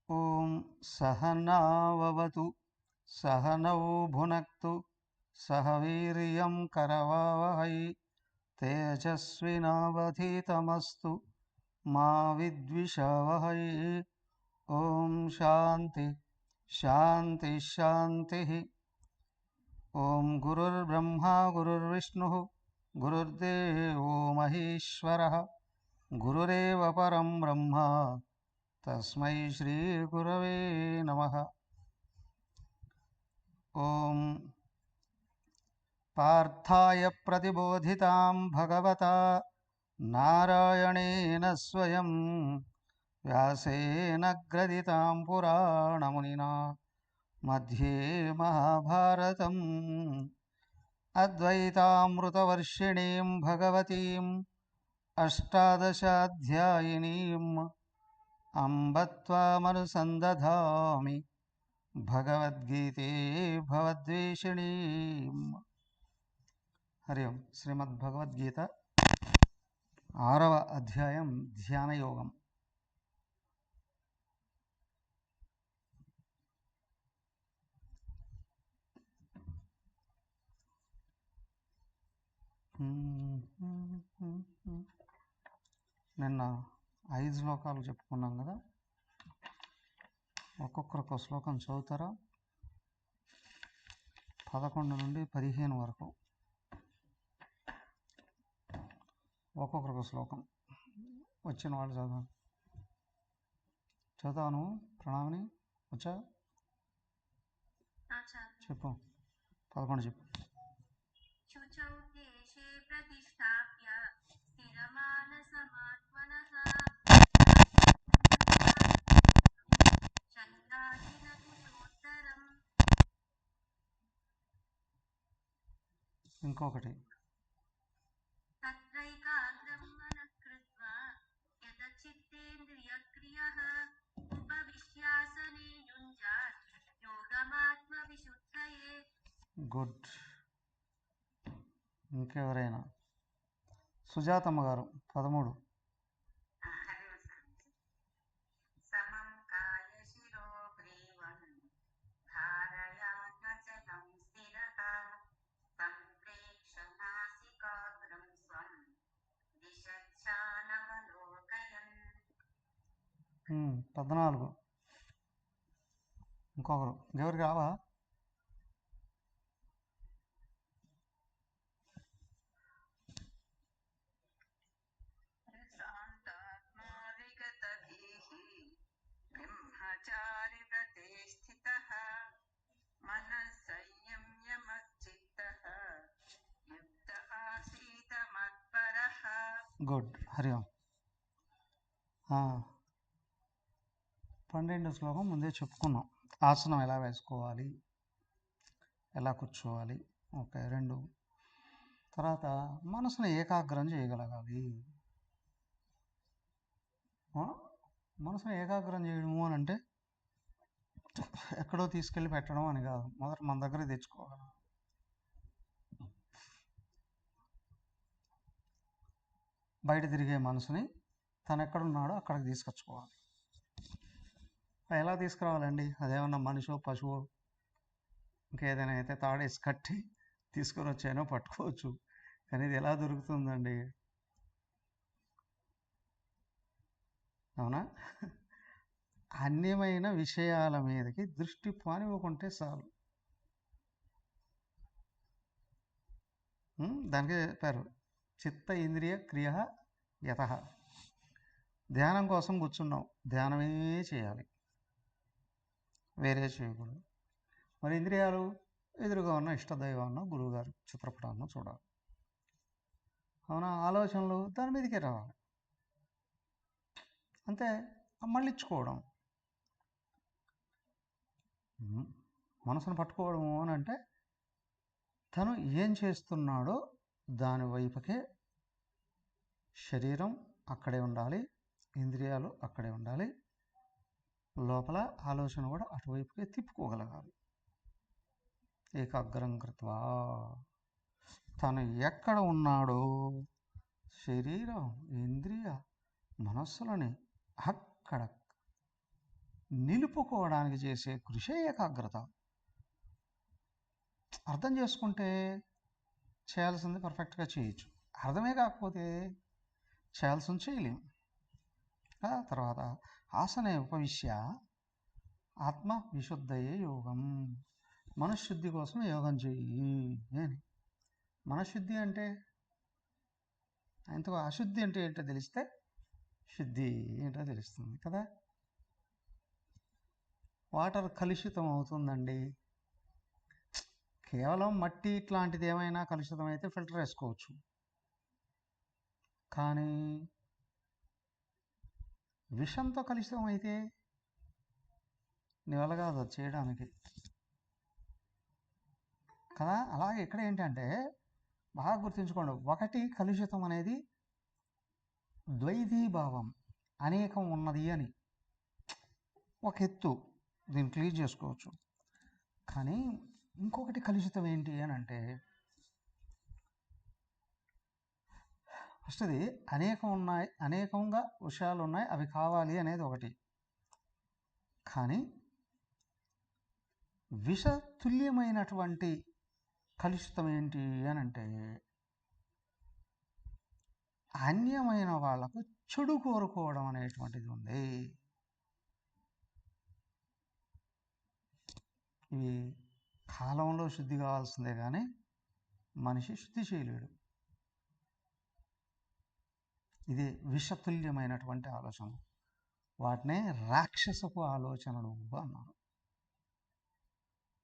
ఓం సహనావవతు సహనౌ భునక్తు సహ వీర్యం కరవావహై తేజస్వినావధీతమస్తు మా విద్విషావహై. ఓం శాంతి శాంతి శాంతి. ఓం గురుర్బ్రహ్మా గురుర్విష్ణుః గురుర్దేవో మహేశ్వరః గురురేవ పరం బ్రహ్మ తస్మై శ్రీ గురవే నమః. ఓం పార్థాయ ప్రతిబోధితాం భగవతా నారాయణేన స్వయం వ్యాసేన గ్రథితాం పురాణమునినా మధ్యే మహాభారతం అద్వైతామృతవర్షిణీం భగవతీం అష్టాదశాధ్యాయినీం అంబ త్వామనుసందధామి భగవద్గీతే భవద్వేషిణీం. హరి ఓం. శ్రీమద్భగవద్గీత 6వ అధ్యాయం ధ్యానయోగం. నిన్న 5 శ్లోకాలు చెప్పుకున్నాం కదా. ఒక్కొక్కరికి ఒక శ్లోకం చదువుతారా? 11 నుండి 15 వరకు ఒక్కొక్కరికి శ్లోకం. వచ్చిన వాళ్ళు చదువుతాను. ప్రణామిని వచ్చా? చెప్పు. 11 చెప్పు. ఇంకొకటి గుడ్. ఇంకెవరైనా? సుజాతమ్మ గారు 13. Hmm. 14. ఇంకొకరు ఎవరికి రావా? గుడ్. హరి ఓం. 12వ శ్లోకం ముందే చెప్పుకున్నాం. ఆసనం ఎలా వేసుకోవాలి, ఎలా కూర్చోవాలి. ఓకే. 2. తర్వాత మనసును ఏకాగ్రం చేయగలగాలి. మనసును ఏకాగ్రం చేయడము అని అంటే ఎక్కడో తీసుకెళ్ళి పెట్టడం అని కాదు. మొదట మన దగ్గర తెచ్చుకోవాలి. బయట తిరిగే మనసుని తను ఎక్కడున్నాడో అక్కడికి తీసుకొచ్చుకోవాలి. ఎలా తీసుకురావాలండి? అదేమన్నా మనిషో పశువో ఇంకేదైనా అయితే తాడేసి కట్టి తీసుకొని వచ్చానో పట్టుకోవచ్చు. కానీ ఇది ఎలా దొరుకుతుందండి? అవునా? అన్యమైన విషయాల మీదకి దృష్టి పానివ్వకుంటే చాలు. దానికి చెప్పారు చిత్త ఇంద్రియ క్రియ యత. ధ్యానం కోసం కూర్చున్నాం, ధ్యానమే చేయాలి, వేరే చేయకూడదు. మరి ఇంద్రియాలు ఎదురుగా ఉన్న ఇష్టదైవాన్నో గురువుగారు చిత్రపటాన్నో చూడాలి. అవునా? ఆలోచనలు దాని మీదకే రావాలి. అంతే. మళ్ళించుకోవడం, మనసును పట్టుకోవడము అని అంటే తను ఏం చేస్తున్నాడో దాని వైపుకే శరీరం అక్కడే ఉండాలి, ఇంద్రియాలు అక్కడే ఉండాలి, లోపల ఆలోచన కూడా అటువైపుకే తిప్పుకోగలగాలి. ఏకాగ్రం కృత్వా తను ఎక్కడ ఉన్నాడో శరీరం, ఇంద్రియ, మనస్సులని అక్కడ నిలుపుకోవడానికి చేసే కృషే ఏకాగ్రత. అర్థం చేసుకుంటే చేయాల్సింది పర్ఫెక్ట్గా చేయొచ్చు. అర్థమే కాకపోతే చేయాల్సింది చేయలేము. తర్వాత ఆసనే ఉపవిశ్య ఆత్మ విశుద్ధయే యోగం. మనశ్శుద్ధి కోసం యోగం చెయ్యి అని. మనశ్శుద్ధి అంటే ఆయనతో అశుద్ధి అంటే ఏంటో తెలిస్తే శుద్ధి ఏంటో తెలుస్తుంది కదా. వాటర్ కలుషితం అవుతుందండి. కేవలం మట్టి ఇట్లాంటిది ఏమైనా కలుషితం అయితే ఫిల్టర్ వేసుకోవచ్చు, కానీ విషంతో కలుషితం అయితే నీ వల్ల కాదు అది చేయడానికి కదా. అలాగే ఇక్కడ ఏంటంటే బాగా గుర్తుంచుకోండి, ఒకటి కలుషితం అనేది ద్వైతీభావం, అనేకం ఉన్నది అని ఒక ఎత్తు, దీన్ని క్లియర్ చేసుకోవచ్చు. కానీ ఇంకొకటి కలుషితం ఏంటి అని అంటే ఫస్ట్ది అనేకం ఉన్నాయి, అనేకంగా విషయాలు ఉన్నాయి, అవి కావాలి అనేది ఒకటి. కానీ విషతుల్యమైనటువంటి కలుషితం ఏంటి అని అంటే అన్యమైన వాళ్లకు చెడు కోరుకోవడం అనేటువంటిది ఉంది. ఇవి కాలంలో శుద్ధి కావాల్సిందే కానీ మనిషి శుద్ధి చేయలేడు. ఇది విషతుల్యమైనటువంటి ఆలోచనలు, వాటినే రాక్షసపు ఆలోచనలు అన్నారు.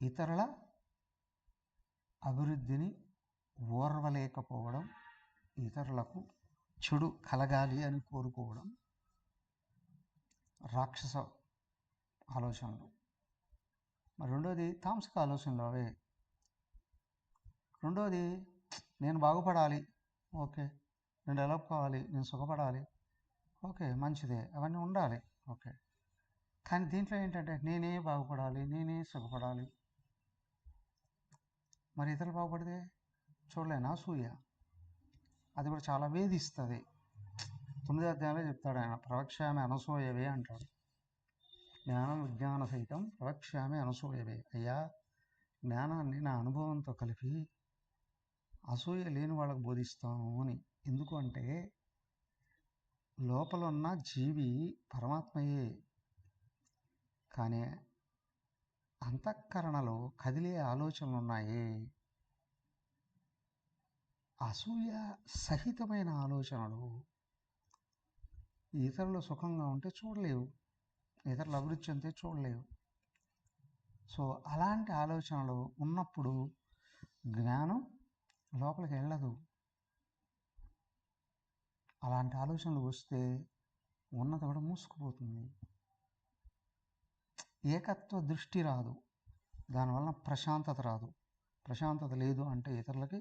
ఇతరుల అభివృద్ధిని ఓర్వలేకపోవడం, ఇతరులకు చెడు కలగాలి అని కోరుకోవడం రాక్షస ఆలోచనలు. మరి రెండోది తామసిక ఆలోచనలు అవే. రెండోది నేను బాగుపడాలి, ఓకే, నేను డెవలప్ కావాలి, నేను సుఖపడాలి, ఓకే మంచిదే, అవన్నీ ఉండాలి, ఓకే. కానీ దీంట్లో ఏంటంటే నేనే బాగుపడాలి, నేనే సుఖపడాలి. మరి ఇతరులు బాగుపడితే చూడలేనా అసూయ, అది కూడా చాలా వేధిస్తుంది. 9వ అధ్యాయంలో చెప్తాడు ఆయన, ప్రవక్ష్యామి అనసూయవే అంటాడు. జ్ఞానం విజ్ఞాన సహితం ప్రవక్ష్యామి అనసూయవే. అయ్యా, జ్ఞానాన్ని నా అనుభవంతో కలిపి అసూయ లేని వాళ్ళకు బోధిస్తాను అని. ఎందుకు అంటే లోపల ఉన్న జీవి పరమాత్మయే, కానీ అంతఃకరణలో కదిలే ఆలోచనలు ఉన్నాయి, అసూయ సహితమైన ఆలోచనలు. ఇతరులు సుఖంగా ఉంటే చూడలేవు, ఇతరులు అభివృద్ధి చెందితే చూడలేవు. సో అలాంటి ఆలోచనలు ఉన్నప్పుడు జ్ఞానం లోపలికి వెళ్ళదు. అలాంటి ఆలోచనలు వస్తే ఉన్నది కూడా మూసుకుపోతుంది, ఏకత్వ దృష్టి రాదు, దానివల్ల ప్రశాంతత రాదు. ప్రశాంతత లేదు అంటే ఇతరులకి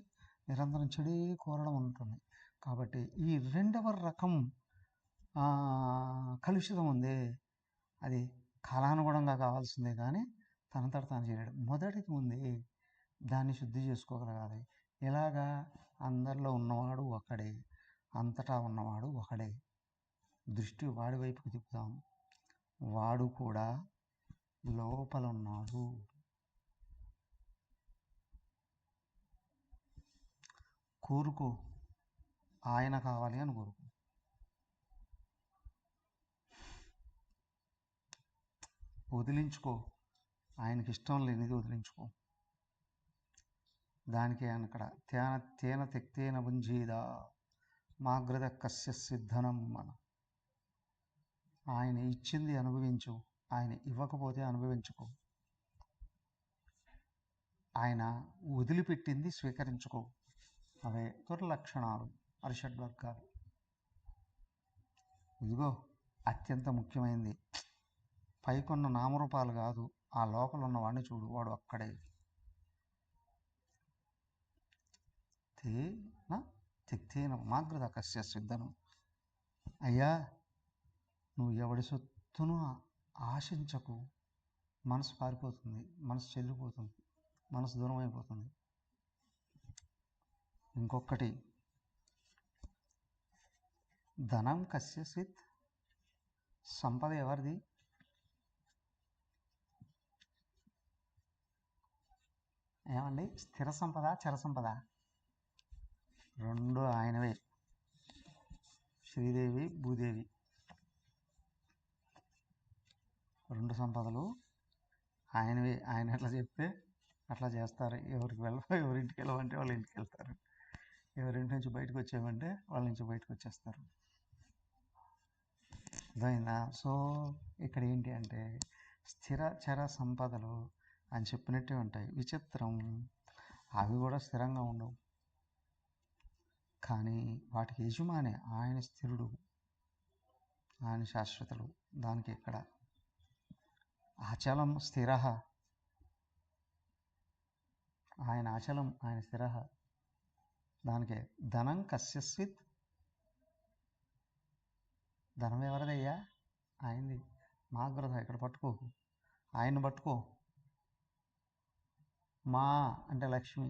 నిరంతరం చెడే కోరడం ఉంటుంది. కాబట్టి ఈ రెండవ రకం కలుషితం ఉంది, అది కాలానుగుణంగా కావాల్సిందే కానీ తనంతట తాను చేయలేడు. మొదటిది ఉంది, దాన్ని శుద్ధి చేసుకోగలగాలి. ఎలాగా? అందరిలో ఉన్నవాడు ఒకడే, అంతటా ఉన్నవాడు ఒకడే, దృష్టి వాడి వైపుకి తిప్పుతాం, వాడు కూడా లోపల ఉన్నాడు. కోరుకో, ఆయన కావాలి అని కోరుకో. వదిలించుకో, ఆయనకి ఇష్టం లేనిది వదిలించుకో. దానికే అక్కడ తేన తెక్తేన భుంజీదా మాగ్రద కస్య సిద్ధనం. ఆయన ఇచ్చింది అనుభవించు, ఆయన ఇవ్వకపోతే అనుభవించుకో. ఆయన వదిలిపెట్టింది స్వీకరించుకో. అవే దుర్లక్షణాలు, అరిషడ్వర్గాలు. ఇదిగో అత్యంత ముఖ్యమైనది, పైకొన్న నామరూపాలు కాదు, ఆ లోపల ఉన్న వాడిని చూడు, వాడు అక్కడే. తేన తిక్తేన మాగ్రత కస్య సిద్ధను. అయ్యా, నువ్వు ఎవడి సొత్తును ఆశించకు. మనసు పారిపోతుంది, మనసు చెదిరిపోతుంది, మనసు దూరం అయిపోతుంది. ఇంకొకటి, ధనం కస్యసిత్, సంపద ఎవరిది? ఏమండి, స్థిర సంపద, చర సంపద? రెండు ఆయనవే. శ్రీదేవి, భూదేవి, రెండు సంపదలు ఆయనవే. ఆయన ఎట్లా చెప్తే అట్లా చేస్తారు. ఎవరింటికి వెళ్ళమంటే వాళ్ళ ఇంటికి వెళ్తారు, ఎవరింటి నుంచి బయటకు వచ్చామంటే వాళ్ళ నుంచి బయటకు వచ్చేస్తారు. అర్థమైందా? సో ఇక్కడ ఏంటి అంటే, స్థిర చర సంపదలు అని చెప్పినట్టే ఉంటాయి. విచిత్రం, అవి కూడా స్థిరంగా ఉండవు, కానీ వాటికి యజమాని ఆయన స్థిరుడు, ఆయన శాశ్వతుడు. దానికి ఇక్కడ అచలం స్థిర, ఆయన అచలం, ఆయన స్థిర. దానికే ధనం కస్యస్విత్, ధనం ఎవరిదయ్యా? ఆయనది. మాగ్రత, ఇక్కడ పట్టుకోకు, ఆయన్ని పట్టుకో. మా అంటే లక్ష్మి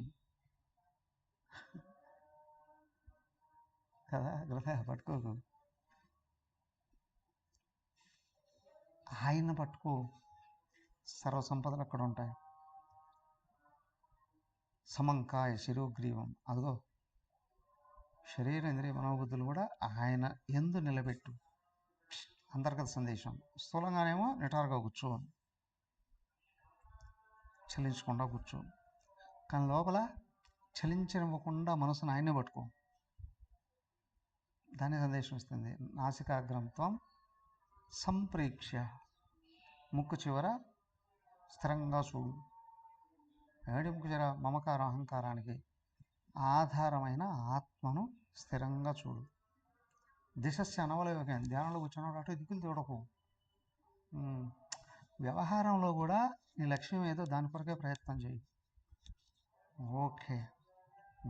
కదా, గ్రత పట్టుకోకు, ఆయన పట్టుకో. సర్వ సంపదలు అక్కడ ఉంటాయి. సమంకాయ శిరోగ్రీవం, అదిగో శరీర ఇంద్రియ మనోబుద్ధులు కూడా ఆయన ఎందు నిలబెట్టు. అంతర్గత సందేశం. స్థూలంగానేమో నిటారుగా కూర్చో, చలించకుండా కూర్చో, కానీ లోపల చలించనివ్వకుండా మనసును ఆయనే పట్టుకో. దాని సందేశం ఇస్తుంది. నాసికాగ్రంథం సంప్రేక్ష, ముక్కు చివర స్థిరంగా చూడు. ఏడి ముక్కు చివర? మమకార అహంకారానికి ఆధారమైన ఆత్మను స్థిరంగా చూడు. దిశస్య అనవలయోగం, ధ్యానంలో కూర్చున్నాడు అటు దిక్కులు చూడకు. వ్యవహారంలో కూడా నీ లక్ష్యం ఏదో దాని కొరకే ప్రయత్నం చేయి. ఓకే,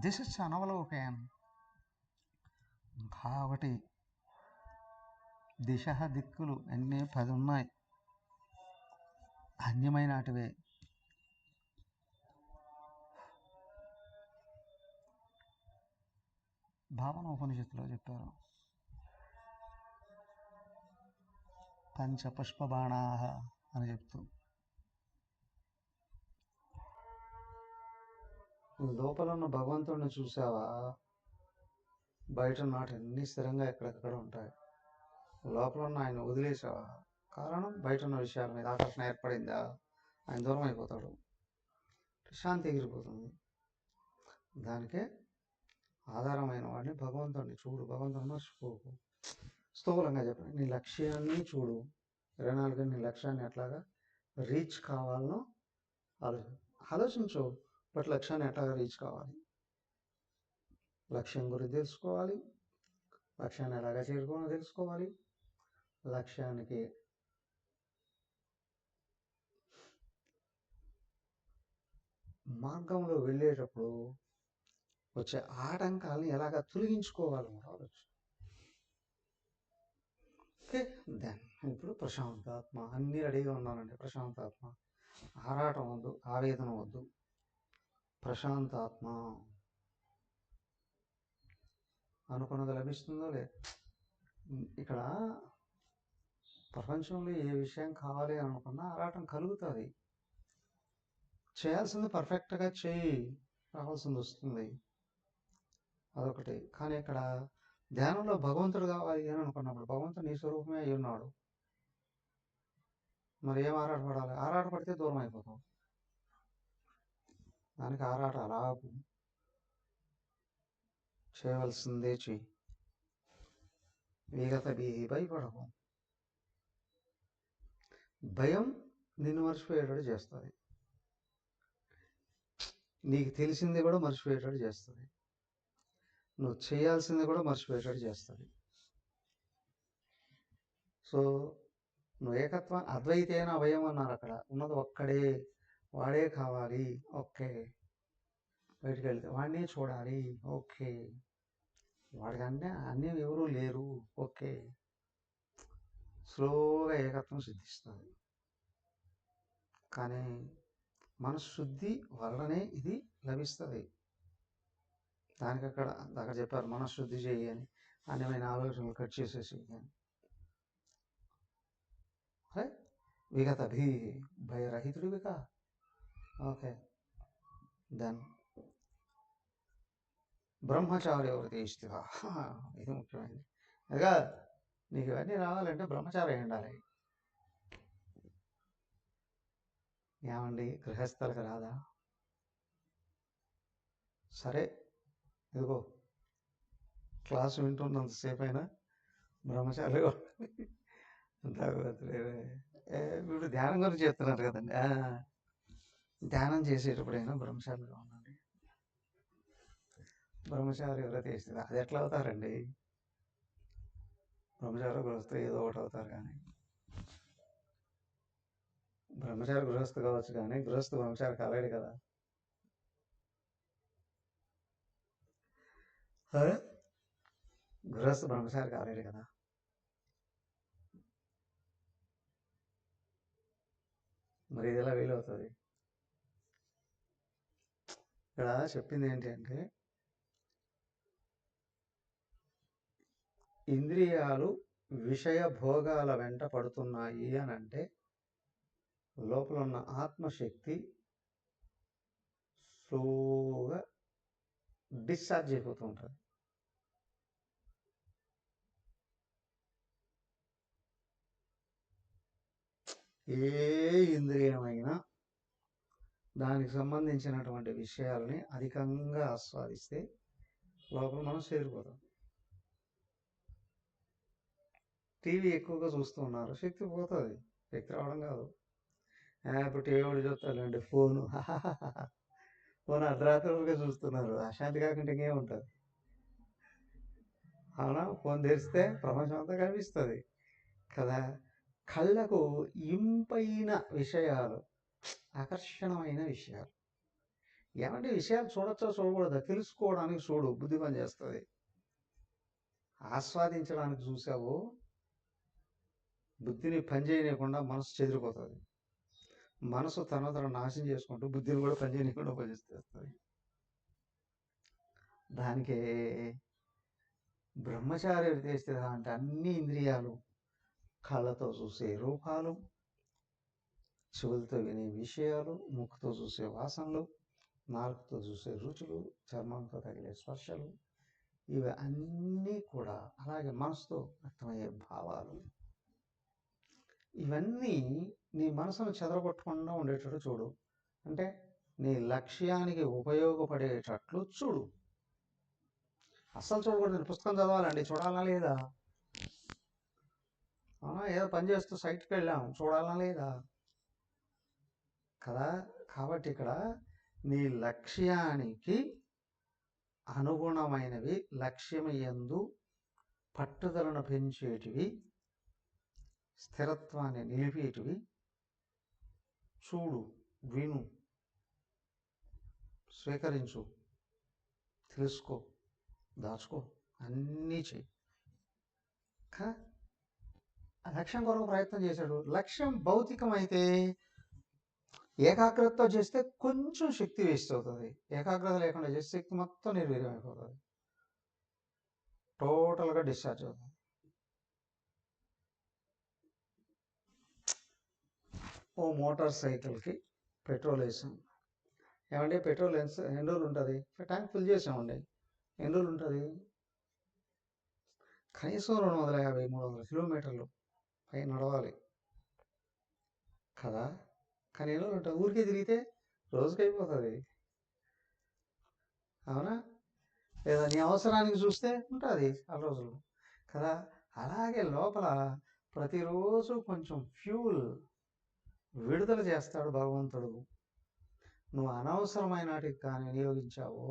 దిశస్య అనవలయోగం. కాబట్టి దిశ, దిక్కులు అన్నీ 10 ఉన్నాయి, అన్యమైన అటువే. భావన ఉపనిషత్తులో చెప్పారు, పంచపుష్పబాణా అని చెప్తూ. లోపల ఉన్న భగవంతుడిని చూసావా? బయట నాటన్నీ స్థిరంగా ఎక్కడెక్కడ ఉంటాయి. లోపల ఉన్న ఆయన వదిలేసావా? కారణం బయట ఉన్న విషయాల మీద ఆకర్షణ ఏర్పడిందా, ఆయన దూరం అయిపోతాడు, శాంతి ఎగిరిపోతుంది. దానికే ఆధారమైన వాడిని భగవంతుడిని చూడు, భగవంతుడిని మర్చిపోకు. స్థూలంగా చెప్పండి, నీ లక్ష్యాన్ని చూడు. 24 నీ లక్ష్యాన్ని ఎట్లాగా రీచ్ కావాలనో ఆలోచించు. బట్ లక్ష్యాన్ని ఎట్లాగా రీచ్ కావాలి, లక్ష్యం గురించి తెలుసుకోవాలి, లక్ష్యాన్ని ఎలాగా చేరుకోవాలో తెలుసుకోవాలి. లక్ష్యానికి మార్గంలో వెళ్ళేటప్పుడు వచ్చే ఆటంకాలను ఎలాగా తొలగించుకోవాలి కూడా ఆలోచన. ఓకే, దెన్ ఇప్పుడు ప్రశాంతాత్మ. అన్నీ రెడీగా ఉన్నానండి. ప్రశాంతాత్మ, ఆరాటం వద్దు, ఆవేదన వద్దు, ప్రశాంతాత్మ. అనుకున్నది లభిస్తుందో లేదు. ఇక్కడ ప్రపంచంలో ఏ విషయం కావాలి అనుకున్నా ఆరాటం కలుగుతుంది. చేయాల్సింది పర్ఫెక్ట్గా చేయి, రావాల్సింది వస్తుంది, అదొకటి. కానీ ఇక్కడ ధ్యానంలో భగవంతుడు కావాలి అని అనుకున్నప్పుడు భగవంతుడు నీ స్వరూపమే అయి ఉన్నాడు. మరి ఏం ఆరాటపడాలి? ఆరాటపడితే దూరం అయిపోతాం. దానికి ఆరాట రాకు, చేయవలసిందే చెయ్యి. విగత భయపడకు. భయం నిన్ను మర్చిపోయేటట్టు చేస్తుంది. నీకు తెలిసింది కూడా మర్చిపోయేటట్టు చేస్తుంది, నువ్వు చేయాల్సింది కూడా మర్చిపోయేటట్టు చేస్తుంది. సో నువ్వు ఏకత్వం అద్వైతేన అభయం అన్నారు, అక్కడ ఉన్నది ఒక్కడే, వాడే కావాలి, ఓకే. బయటికి వెళ్తే వాడినే చూడాలి, ఓకే. వాడికంటే అన్నీ ఎవరూ లేరు, ఓకే. స్లోగా ఏకత్వం సిద్ధిస్తుంది. కానీ మనశుద్ధి వలననే ఇది లభిస్తుంది. దానికి అక్కడ చెప్పారు, మనశుద్ధి చేయి అని, అన్యమైన ఆలోచనలు కట్ చేసేసి అని. అరే విగత భయరహితుడివిగా, ఓకే. దెన్ బ్రహ్మచారి ఎవరైతే ఇష్టగా, ఇది ముఖ్యమైనది. అదిగా నీకు ఇవన్నీ రావాలంటే బ్రహ్మచారి ఉండాలి. ఏమండి గృహస్థలకు రాదా? సరే ఇదిగో క్లాసు వింటున్నంతసేపు అయినా బ్రహ్మచారి ఇప్పుడు ధ్యానం గురించి చెప్తున్నారు కదండి. ధ్యానం చేసేటప్పుడైనా బ్రహ్మచారిగా ఉండండి. బ్రహ్మచారి ఎవరైతే ఇస్తుంది అది ఎట్లా అవుతారండి? బ్రహ్మచారి గృహస్థు ఏదో ఒకటి అవుతారు, కానీ బ్రహ్మచారి గృహస్థు కావచ్చు, కానీ గృహస్థు బ్రహ్మచారి కాలేడు కదా. గృహస్థు బ్రహ్మచారి కాలేడు కదా. మరి ఇది ఎలా వీలవుతుంది? ఇక్కడ చెప్పింది ఏంటి అంటే, ఇంద్రియాలు విషయ భోగాల వెంట పడుతున్నాయి అని అంటే లోపల ఉన్న ఆత్మశక్తి స్లోగా డిశ్చార్జ్ అయిపోతూ ఉంటుంది. ఏ ఇంద్రియమైనా దానికి సంబంధించినటువంటి విషయాలని అధికంగా ఆస్వాదిస్తే లోపల మనం చేరిపోతాం. టీవీ ఎక్కువగా చూస్తూ ఉన్నారు, శక్తి పోతుంది. శక్తి రావడం కాదు, ఇప్పుడు టీవీ కూడా చూస్తారండి. ఫోను అర్ధరాత్రులుగా చూస్తున్నారు, అశాంతి కాకుండా ఇంకేముంటుంది? అవునా? ఫోన్ తెరిస్తే ప్రపంచం అంతా కనిపిస్తుంది కదా. కళ్ళకు ఇంపైన విషయాలు, ఆకర్షణమైన విషయాలు, ఏమంటే విషయాలు చూడొచ్చో చూడకూడదా తెలుసుకోవడానికి చూడు, బుద్ధి పని చేస్తుంది. ఆస్వాదించడానికి చూసావు, బుద్ధిని పని చేయకుండా మనసు చెదిరిపోతుంది. మనసు తన నాశనం చేసుకుంటూ బుద్ధిని కూడా పని చేయకుండా పనిచేస్తుంది. దానికే బ్రహ్మచారి చేస్తే అంటే అన్ని ఇంద్రియాలు, కళ్ళతో చూసే రూపాలు, చెవులతో వినే విషయాలు, ముక్కుతో చూసే వాసనలు, నాలుకతో చూసే రుచులు, చర్మంతో తగిలే స్పర్శలు, ఇవి అన్నీ కూడా, అలాగే మనసుతో వ్యక్తమయ్యే భావాలు, ఇవన్నీ నీ మనసును చెదరగొట్టకుండా ఉండేటట్టు చూడు. అంటే నీ లక్ష్యానికి ఉపయోగపడేటట్లు చూడు. అస్సలు చూడకూడదు. పుస్తకం చదవాలండి, చూడాలా లేదా? ఏదో పని చేస్తూ సైట్కి వెళ్ళాం, చూడాలా లేదా కదా. కాబట్టి ఇక్కడ నీ లక్ష్యానికి అనుగుణమైనవి, లక్ష్యం యందు పట్టుదలను పెంచేటివి, స్థిరత్వాన్ని నిలిపేటివి చూడు, విను, స్వీకరించు, తెలుసుకో, దాచుకో, అన్నీ చెయ్యి. లక్ష్యం కొరకు ప్రయత్నం చేశాడు. లక్ష్యం భౌతికమైతే ఏకాగ్రతతో చేస్తే కొంచెం శక్తి వేస్ట్ అవుతుంది. ఏకాగ్రత లేకుండా చేస్తే శక్తి మొత్తం నిర్వీర్యం అయిపోతుంది, టోటల్గా డిశ్చార్జ్ అవుతుంది. ఓ మోటార్ సైకిల్కి పెట్రోల్ వేసాం. ఏమంటే పెట్రోల్ ఎన్ని రోజులు ఉంటుంది? ట్యాంక్ ఫుల్ చేసామండి, ఎన్ని రోజులు ఉంటుంది? కనీసం 250-300 కిలోమీటర్లు పై నడవాలి కదా. కానీ ఎన్ని రోజులు ఉంటుంది? ఊరికే తిరిగితే రోజుకి అయిపోతుంది, అవునా? లేదా నీ అవసరానికి చూస్తే ఉంటుంది 4 రోజులు కదా. అలాగే లోపల ప్రతిరోజు కొంచెం ఫ్యూల్ విడుదల చేస్తాడు భగవంతుడు. నువ్వు అనవసరమైన వాటికి కానీ వినియోగించావో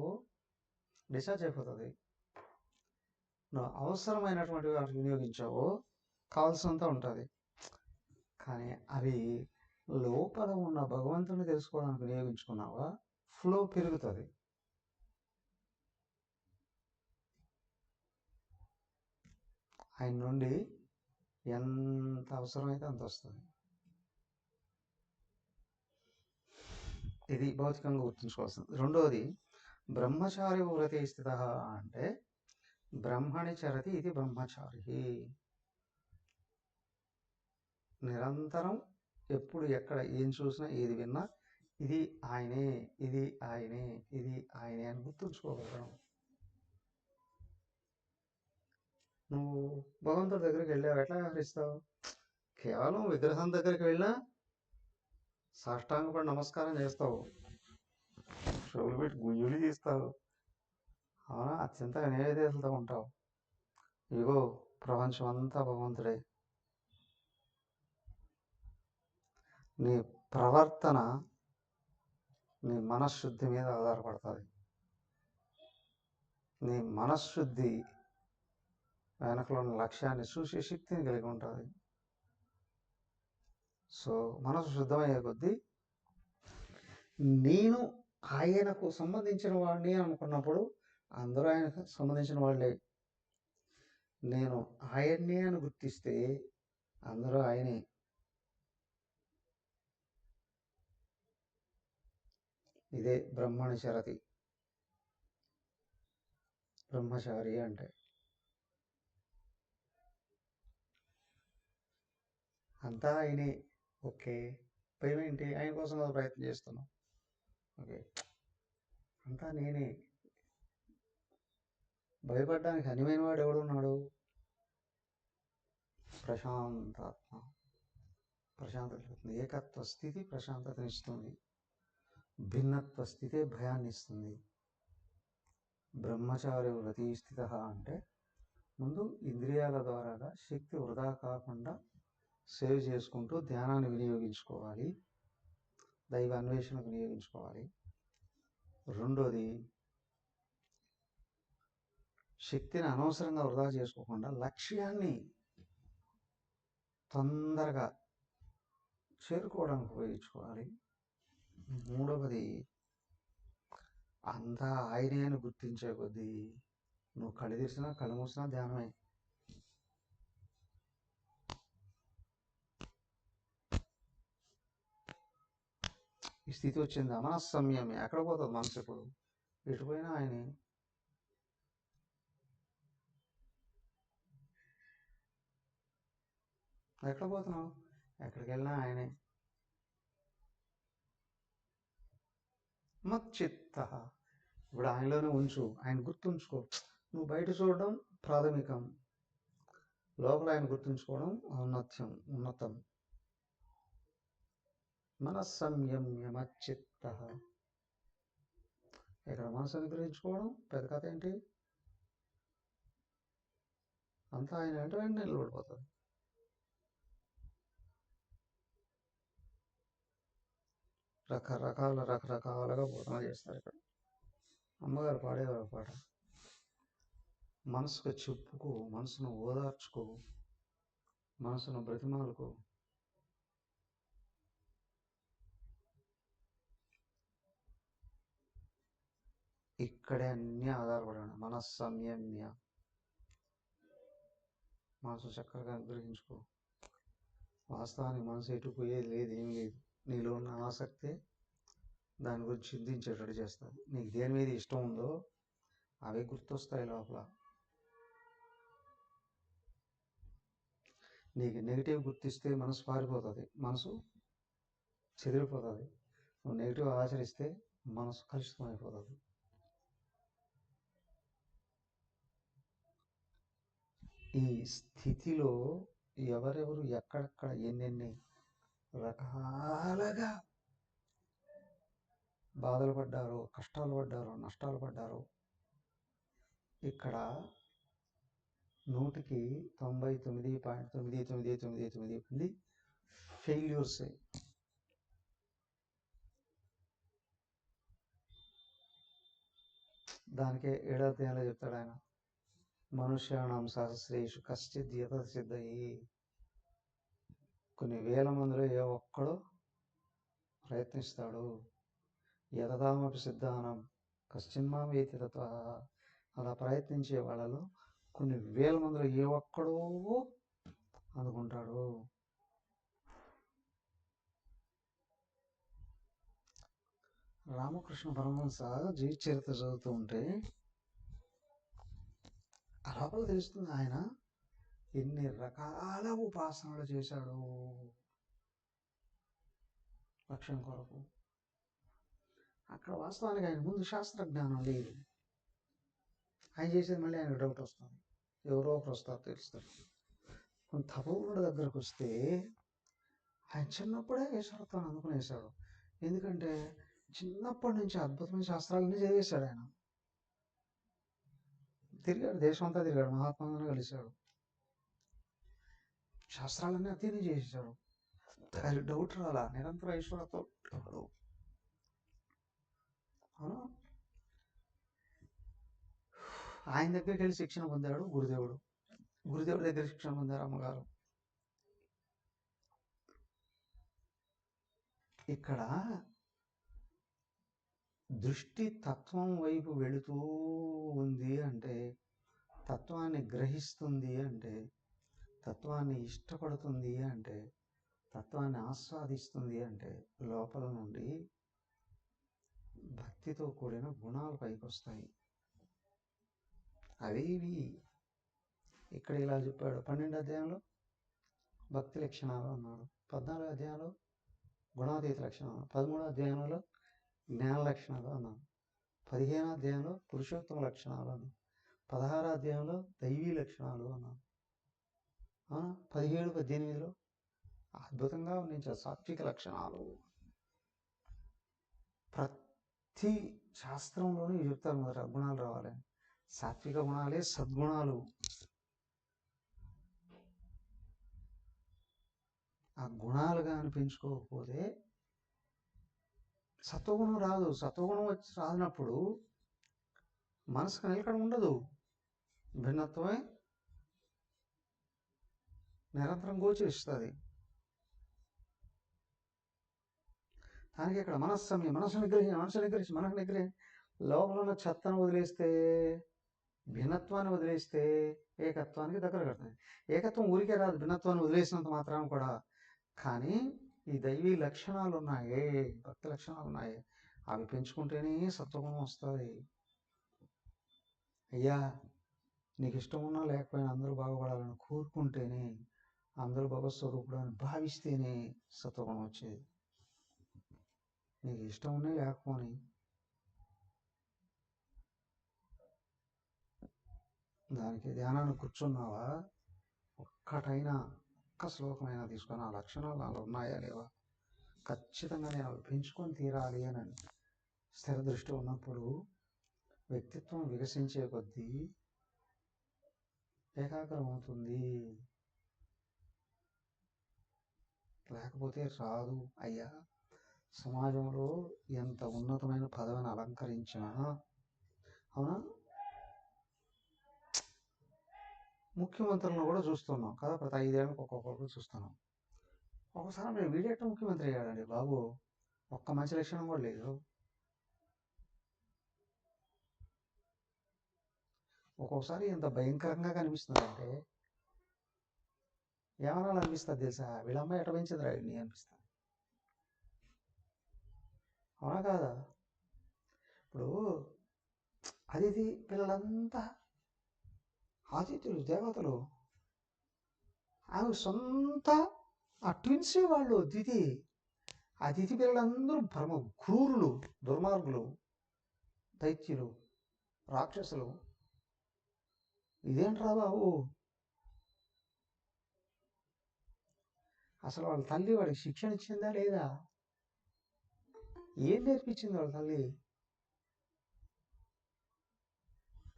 డిశ్చార్జ్ అయిపోతుంది. నువ్వు అవసరమైనటువంటి వాటికి వినియోగించావో కావాల్సినంత ఉంటుంది. కానీ అవి లోపల ఉన్న భగవంతుని తెలుసుకోవడానికి వినియోగించుకున్నావా ఫ్లో పెరుగుతుంది. ఆయన నుండి ఎంత అవసరమైతే అంత వస్తుంది. ఇది భౌతికంగా గుర్తుంచుకోవాల్సింది. రెండవది, బ్రహ్మచారి వ్రతే స్థిత అంటే బ్రహ్మణి చరతి ఇది బ్రహ్మచారి. నిరంతరం ఎప్పుడు ఎక్కడ ఏం చూసినా ఏది విన్నా ఇది ఆయనే, ఇది ఆయనే, ఇది ఆయనే అని గుర్తుంచుకోగలగడం. నువ్వు భగవంతుడి దగ్గరికి వెళ్ళావు, ఎట్లా వ్యవహరిస్తావు? కేవలం విగ్రహం దగ్గరికి వెళ్ళినా సాష్టాంగపడి నమస్కారం చేస్తావు, చెవులు పెట్టి గుంజులు తీస్తావు, అవునా, అత్యంత నైవేద్యాలతో ఉంటావు. ఇగో ప్రపంచం అంతా భగవంతుడే. నీ ప్రవర్తన నీ మనశ్శుద్ధి మీద ఆధారపడుతుంది. నీ మనశ్శుద్ధి వెనకలో ఉన్న లక్ష్యాన్ని చూసే శక్తిని కలిగి ఉంటుంది. సో మనసు శుద్ధమయ్యే కొద్దీ నేను ఆయనకు సంబంధించిన వాడిని అనుకున్నప్పుడు అందరూ ఆయనకు సంబంధించిన వాళ్ళే. నేను ఆయన్నే అని గుర్తిస్తే అందరూ ఆయనే. ఇదే బ్రహ్మణి చరతి, బ్రహ్మచారి అంటే. అంతా ఆయనే. ఓకే, భయం ఏంటి? ఆయన కోసం కదా ప్రయత్నం చేస్తున్నాం. ఓకే, అంతా నేనే. భయపడడానికి అనిమైన వాడు ఎవడున్నాడు? ప్రశాంతాత్మ. ప్రశాంతత ఇస్తుంది. ఏకత్వ స్థితి ప్రశాంతతనిస్తుంది. భిన్నత్వ స్థితే భయాన్ని ఇస్తుంది. బ్రహ్మచారి వ్రతి స్థిత అంటే ముందు ఇంద్రియాల ద్వారాగా శక్తి వృధా కాకుండా సేవ్ చేసుకుంటూ ధ్యానాన్ని వినియోగించుకోవాలి, దైవ అన్వేషణకు వినియోగించుకోవాలి. రెండోది, శక్తిని అనవసరంగా వృధా చేసుకోకుండా లక్ష్యాన్ని తొందరగా చేరుకోవడానికి ఉపయోగించుకోవాలి. మూడవది, అంతా ఆయనే అని గుర్తించే కొద్దీ నువ్వు కళ్ళు తెరిచినా కళ్ళు మూసినా ధ్యానమే. ఈ స్థితి వచ్చిందా మనస్సంయమే. ఎక్కడ పోతుంది మనసు? ఇప్పుడు ఎటుపోయినా ఆయనే. ఎక్కడ పోతున్నావు? ఎక్కడికి వెళ్ళినా ఆయనే. మచ్చిత్త. ఇప్పుడు ఆయనలోనే ఉంచు, ఆయన గుర్తుంచుకో. నువ్వు బయట చూడడం ప్రాథమికం, లోపల ఆయన గుర్తుంచుకోవడం ఔన్నత్యం, ఉన్నతం. మనస్సంయమ్య మచ్చిత్త. ఇక్కడ మనసు అనుగ్రహించుకోవడం పెద్ద కథ ఏంటి? అంతా ఆయన అంటే వెంటనే నిలబడిపోతుంది. రకరకాలుగా బోధన చేస్తారు ఇక్కడ. అమ్మగారు పాడేవారు పాట, మనసుకు చెప్పుకో, మనసును ఓదార్చుకో, మనసును బ్రతిమాలుకో. ఇక్కడే అన్నీ ఆధారపడాలి. మనస్సంయమ్య, మనసు చక్కగా అనుగ్రహించుకో. వాస్తవానికి మనసు ఎటు పోయేది లేదు, ఏం లేదు. నీలో ఉన్న ఆసక్తే దాని గురించి చింతించేటట్టు చేస్తుంది. నీకు దేని మీద ఇష్టం ఉందో అవి గుర్తొస్తాయి లోపల. నీకు నెగిటివ్ గుర్తిస్తే మనసు పారిపోతుంది, మనసు చెదిరిపోతుంది. నువ్వు నెగిటివ్ ఆచరిస్తే మనసు కలుషితం అయిపోతుంది. ఈ స్థితిలో ఎవరెవరు ఎక్కడెక్కడ ఎన్నెన్ని రకాలుగా బాధలు పడ్డారో, కష్టాలు పడ్డారో, నష్టాలు పడ్డారో, ఇక్కడ 100కి 99.9999 మంది ఫెయిల్యూర్సే. దానికే 7వ అధ్యాయంలో చెప్తాడు ఆయన, మనుష్యాణం సహస్రేషు కశ్చిద్ యతత్ సిద్ధయి. కొన్ని వేల మందిలో ఏ ఒక్కడు ప్రయత్నిస్తాడు. యతతామపి సిద్ధానం కశ్చిన్మాం వేతి తత్వః. అలా ప్రయత్నించే వాళ్ళలో కొన్ని వేల మందిలో ఏ ఒక్కడో అందుకుంటాడు. రామకృష్ణ పరమహంస జీవిత చరిత్ర చదువుతూ ఉంటే లోపల తెలుస్తుంది ఆయన ఎన్ని రకాల ఉపాసనలు చేశాడు లక్ష్యం కొరకు. అక్కడ వాస్తవానికి ఆయన ముందు శాస్త్రజ్ఞానం లేదు. ఆయన చేసేది మళ్ళీ ఆయనకు డౌట్ వస్తుంది, ఎవరో ఒకరు వస్తారు తెలుస్తారు. తపోవనుడి దగ్గరకు వస్తే ఆయన చిన్నప్పుడే ఈశ్వరత్వాన్ని అందుకునేసాడు. ఎందుకంటే చిన్నప్పటి నుంచి అద్భుతమైన శాస్త్రాలన్నీ చదివేశాడు. ఆయన తిరిగాడు, దేశం అంతా తిరిగాడు, మహాత్మాను కలిశాడు, శాస్త్రాలన్నీ అధ్యయనం చేసేసాడు. ఆయన డౌట్ రాలా, నిరంతర ఈశ్వరత్వం ఉంటాడు. అవును, ఆయన దగ్గరికి వెళ్ళి శిక్షణ పొందాడు గురుదేవుడి దగ్గర శిక్షణ పొందారు అమ్మగారు. ఇక్కడ దృష్టి తత్వం వైపు వెళుతూ ఉంది అంటే, తత్వాన్ని గ్రహిస్తుంది అంటే, తత్వాన్ని ఇష్టపడుతుంది అంటే, తత్వాన్ని ఆస్వాదిస్తుంది అంటే, లోపల నుండి భక్తితో కూడిన గుణాలు పైకి వస్తాయి. అవేవి ఇక్కడ ఇలా చెప్పాడు. 12వ అధ్యాయంలో భక్తి లక్షణాలు అన్నాడు, 14వ అధ్యాయంలో గుణాతీత లక్షణాలు, 13వ అధ్యాయంలో జ్ఞాన లక్షణాలు అన్నాను, 15వ అధ్యాయంలో పురుషోత్తమ లక్షణాలు అన్నాను, 16వ అధ్యాయంలో దైవీ లక్షణాలు అన్నాను, 17, 18లో అద్భుతంగా ఉండించారు సాత్విక లక్షణాలు. ప్రతి శాస్త్రంలోనూ చెప్తారు మొదట గుణాలు రావాలని. సాత్విక గుణాలే సద్గుణాలు. ఆ గుణాలుగా అనిపించుకోకపోతే సత్వగుణం రాదు. సత్వగుణం వచ్చి రానప్పుడు మనసుకు నిలకడ ఉండదు. భిన్నత్వమే నిరంతరం గోచరిస్తుంది. దానికి ఇక్కడ మనసు నిగ్రహించి మనకు లోపల ఉన్న చెత్తను వదిలేస్తే, భిన్నత్వాన్ని వదిలేస్తే ఏకత్వానికి దగ్గర కడుతుంది. ఏకత్వం ఊరికే రాదు భిన్నత్వాన్ని వదిలేసినంత మాత్రాన్ని కూడా. కానీ ఈ దైవీ లక్షణాలు ఉన్నాయి, భక్తి లక్షణాలు ఉన్నాయి, అవి పెంచుకుంటేనే సత్వగుణం వస్తుంది. అయ్యా నీకు ఇష్టం ఉన్నా లేకపోయినా అందరూ బాగుపడాలని కోరుకుంటేనే, అందరూ భగవత్ స్వరూపుడు అని భావిస్తేనే సత్వగుణం వచ్చేది. నీకు ఇష్టం ఉన్నా లేకపోని దానికి ధ్యానాన్ని కూర్చున్నావా, ఒక్క శ్లోకమైనా తీసుకొని ఆ లక్షణాలు నాలో ఉన్నాయా లేవా, ఖచ్చితంగా నేను అవి పెంచుకొని తీరాలి అని స్థిర దృష్టి ఉన్నప్పుడు వ్యక్తిత్వం వికసించే కొద్దీ ఏకాగ్రం అవుతుంది. లేకపోతే రాదు. అయ్యా సమాజంలో ఎంత ఉన్నతమైన పదవిని అలంకరించినా, అవునా, ముఖ్యమంత్రులను కూడా చూస్తున్నాం కదా, ప్రతి 5 ఏళ్ళకి ఒక్కొక్కరు చూస్తున్నాం. ఒకసారి మేము వీడేట ముఖ్యమంత్రి అయ్యాడండి బాబు, ఒక్క మంచి లక్షణం కూడా లేదు. ఒక్కొక్కసారి ఎంత భయంకరంగా కనిపిస్తుందంటే ఏమన్నా అనిపిస్తుంది తెలుసా, వీళ్ళమ్మాయి ఎట పెంచింది రాయుడిని అనిపిస్తుంది. అవునా కాదా? ఇప్పుడు అతిథి పిల్లలంతా ఆతిథ్యులు, దేవతలు, ఆమె సొంత ఆ ట్విన్సే వాళ్ళు. అతిథి పిల్లలందరూ పరమ క్రూరులు, దుర్మార్గులు, దైత్యులు, రాక్షసులు. ఇదేంట్రా బాబు, అసలు వాళ్ళ తల్లి వాడికి శిక్షణ ఇచ్చిందా లేదా, ఏం నేర్పించింది వాళ్ళ తల్లి?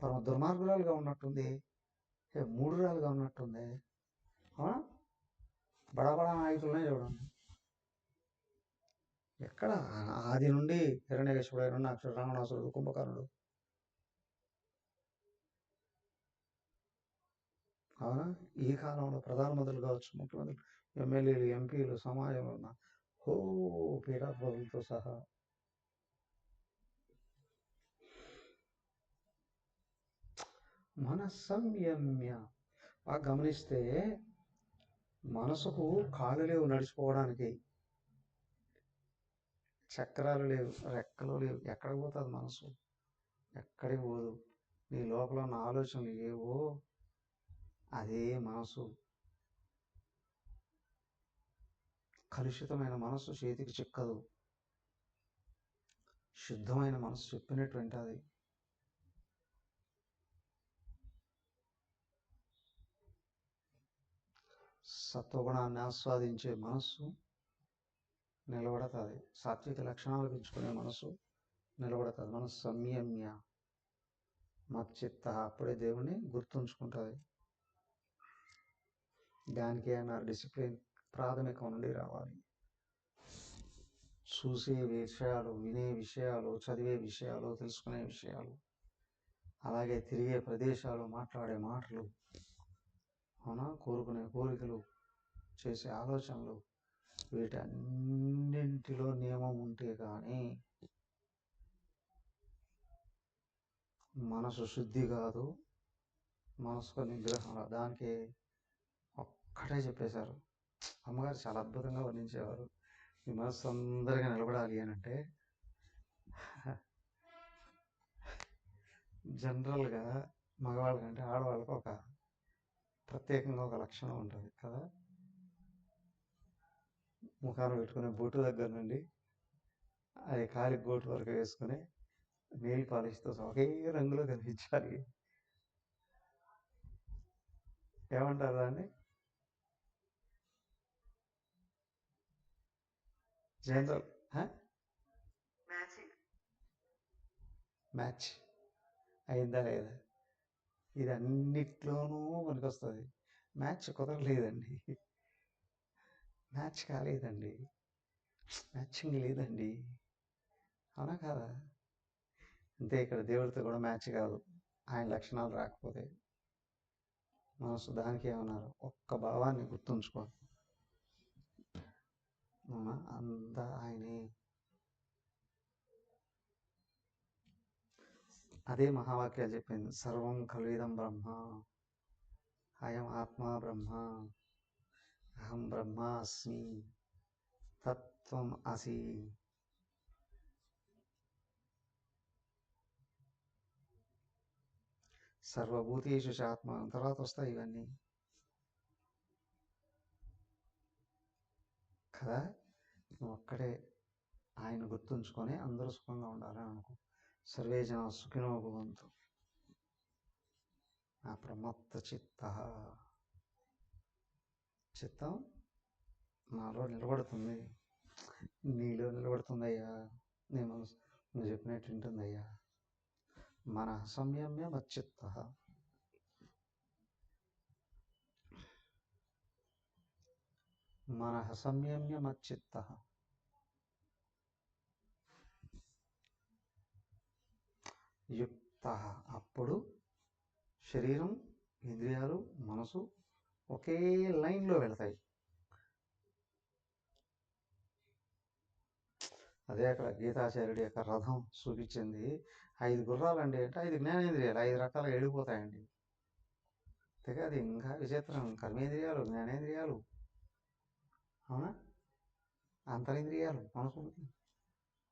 పరమ దుర్మార్గురాలుగా ఉన్నట్టుంది, మూఢురాలుగా ఉన్నట్టుంది. బడా నాయకులనే చూడండి, ఎక్కడ ఆది నుండి హిరణ్యకశిపుడు, హిరణ్యాక్షుడు, రావణాసురుడు, కుంభకర్ణుడు, అవునా? ఈ కాలంలో ప్రధానమంత్రులు కావచ్చు, ముఖ్యమంత్రులు, ఎమ్మెల్యేలు, ఎంపీలు, సమాజంలో ఉన్న పీఠాధిపతులతో సహా మన సంయమ్య బాగా గమనిస్తే మనసుకు కాళ్ళు లేవు నడిచిపోవడానికి, చక్రాలు లేవు, రెక్కలు లేవు. ఎక్కడికి పోతుంది మనసు? ఎక్కడికి పోదు. నీ లోపల ఉన్న ఆలోచనలు ఏవో అదే మనసు. కలుషితమైన మనసు చేతికి చిక్కదు. శుద్ధమైన మనసు చెప్పినట్టు వింటుంది. సత్వగుణాన్ని ఆస్వాదించే మనస్సు నిలబడుతుంది. సాత్విక లక్షణాలు పెంచుకునే మనసు నిలబడుతుంది. మనసు సంయమ్య మచ్చిత్త. అప్పుడే దేవుణ్ణి గుర్తుంచుకుంటుంది. దానికి అన్నారు డిసిప్లిన్ ప్రాథమికం నుండి రావాలి. చూసే విషయాలు, వినే విషయాలు, చదివే విషయాలు, తెలుసుకునే విషయాలు, అలాగే తిరిగే ప్రదేశాలు, మాట్లాడే మాటలు, అవునా, కోరుకునే కోరికలు, చేసే ఆలోచనలు, వీటన్నింటిలో నియమం ఉంటే కానీ మనసు శుద్ధి కాదు, మనసుకు నిగ్రహం. దానికి ఒక్కటే చెప్పేశారు. అమ్మగారు చాలా అద్భుతంగా వర్ణించేవారు. ఈ మనసు తొందరగా నిలబడాలి అని అంటే జనరల్గా మగవాళ్ళకంటే ఆడవాళ్ళకు ఒక ప్రత్యేకంగా ఒక లక్షణం ఉంటుంది కదా. ముఖాన్ని పెట్టుకునే బొట్టు దగ్గర నుండి అది కాలి గోటు వరకు వేసుకుని నెయిల్ పాలిష్తో ఒకే రంగులో కనిపించాలి. ఏమంటారు దాన్ని? జనరల్ మ్యాచ్ అయిందా లేదా? ఇది అన్నిట్లోనూ పనికొస్తుంది. మ్యాచ్ కుదరలేదండి, మ్యాచ్ కాలేదండి, మ్యాచింగ్ లేదండి, అవునా కాదా? అంతే ఇక్కడ దేవుడితో కూడా మ్యాచ్ కాదు, ఆయన లక్షణాలు రాకపోతే. మనసు దానికి ఏమన్నారు? ఒక్క భావాన్ని గుర్తుంచుకో, అంతా ఆయనే. అదే మహావాక్యాలు చెప్పింది. సర్వం ఖల్విదం బ్రహ్మ, అయం ఆత్మ బ్రహ్మ, అహం బ్రహ్మ అస్మి, తత్వం అసి. సర్వభూతేషు ఆత్మ. తర్వాత వస్తాయి ఇవన్నీ కదా. నువ్వు ఒక్కడే ఆయన గుర్తుంచుకొని అందరూ సుఖంగా ఉండాలని అనుకో. సర్వే జన సుఖినో భవంతు. ఆ ప్రమత్త చిత్తం నాలో నిలబడుతుంది, నీలో నిలబడుతుందయ్యా. నీ మనసు నువ్వు చెప్పినట్టు వింటుందయ్యా. మన సంయమ్య మచ్చిత్త. మన సంయమ్య మచ్చిత్త. యుక్త. అప్పుడు శరీరం, ఇంద్రియాలు, మనసు ఒకే లైన్లో వెళతాయి. అదే అక్కడ గీతాచార్యుడి యొక్క రథం చూపించింది. 5 గుర్రాలండి అంటే 5 జ్ఞానేంద్రియాలు 5 రకాలుగా వెళ్ళిపోతాయండి. అంతేగా, అది ఇంకా విచిత్రం. కర్మేంద్రియాలు, జ్ఞానేంద్రియాలు, అవునా, అంతరింద్రియాలు, మనసు.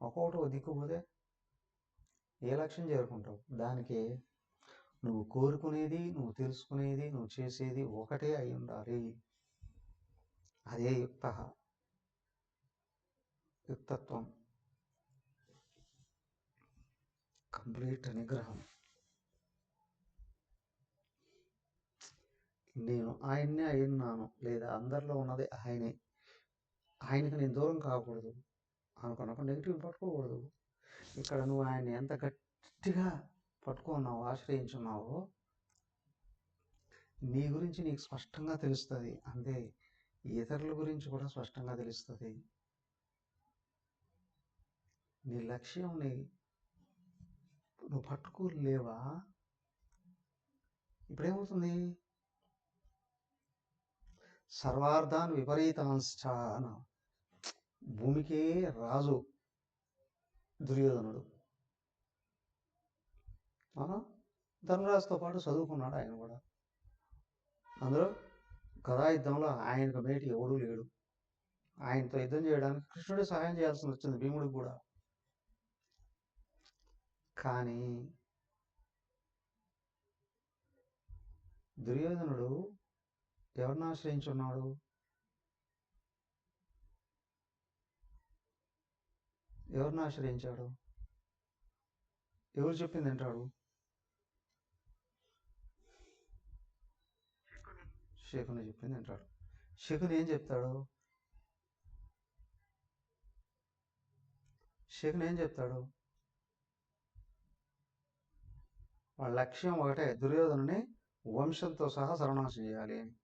ఒక్కొక్కటి దిక్కుపోతే ఏ లక్ష్యం చేరుకుంటావు? దానికి నువ్వు కోరుకునేది, నువ్వు తెలుసుకునేది, నువ్వు చేసేది ఒకటే అయి ఉండాలి. అదే యుక్తత్వం, కంప్లీట్ నిగ్రహం. నేను ఆయన్నే అయినాను, లేదా అందరిలో ఉన్నది ఆయనే, ఆయనకి నేను దూరం కాకూడదు అనుకున్నప్పుడు నెగిటివ్ పట్టుకోకూడదు. ఇక్కడ నువ్వు ఆయన్ని ఎంత గట్టిగా పట్టుకున్నావు, ఆశ్రయించున్నావో నీ గురించి నీకు స్పష్టంగా తెలుస్తుంది. అంతే, ఇతరుల గురించి కూడా స్పష్టంగా తెలుస్తుంది. నీ లక్ష్యంని నువ్వు పట్టుకోలేవా? ఇప్పుడేమవుతుంది? సర్వార్థాన్ విపరీతాంశ్చాన. భూమికే రాజు దుర్యోధనుడు. ధర్మరాజుతో పాటు చదువుకున్నాడు ఆయన కూడా. అందులో గదా యుద్ధంలో ఆయనకు మేటి ఎవడూ లేడు. ఆయనతో యుద్ధం చేయడానికి కృష్ణుడే సహాయం చేయాల్సి వచ్చింది భీముడికి కూడా. కానీ దుర్యోధనుడు ఎవరిని ఆశ్రయించున్నాడు? ఎవరిని ఆశ్రయించాడు? ఎవరు చెప్పింది అంటాడు? శకుని చెప్పింది అంటాడు. శకుని ఏం చెప్తాడు? శకుని ఏం చెప్తాడు? వాళ్ళ లక్ష్యం ఒకటే, దుర్యోధనుని వంశంతో సహా సర్వనాశనం చేయాలి అని.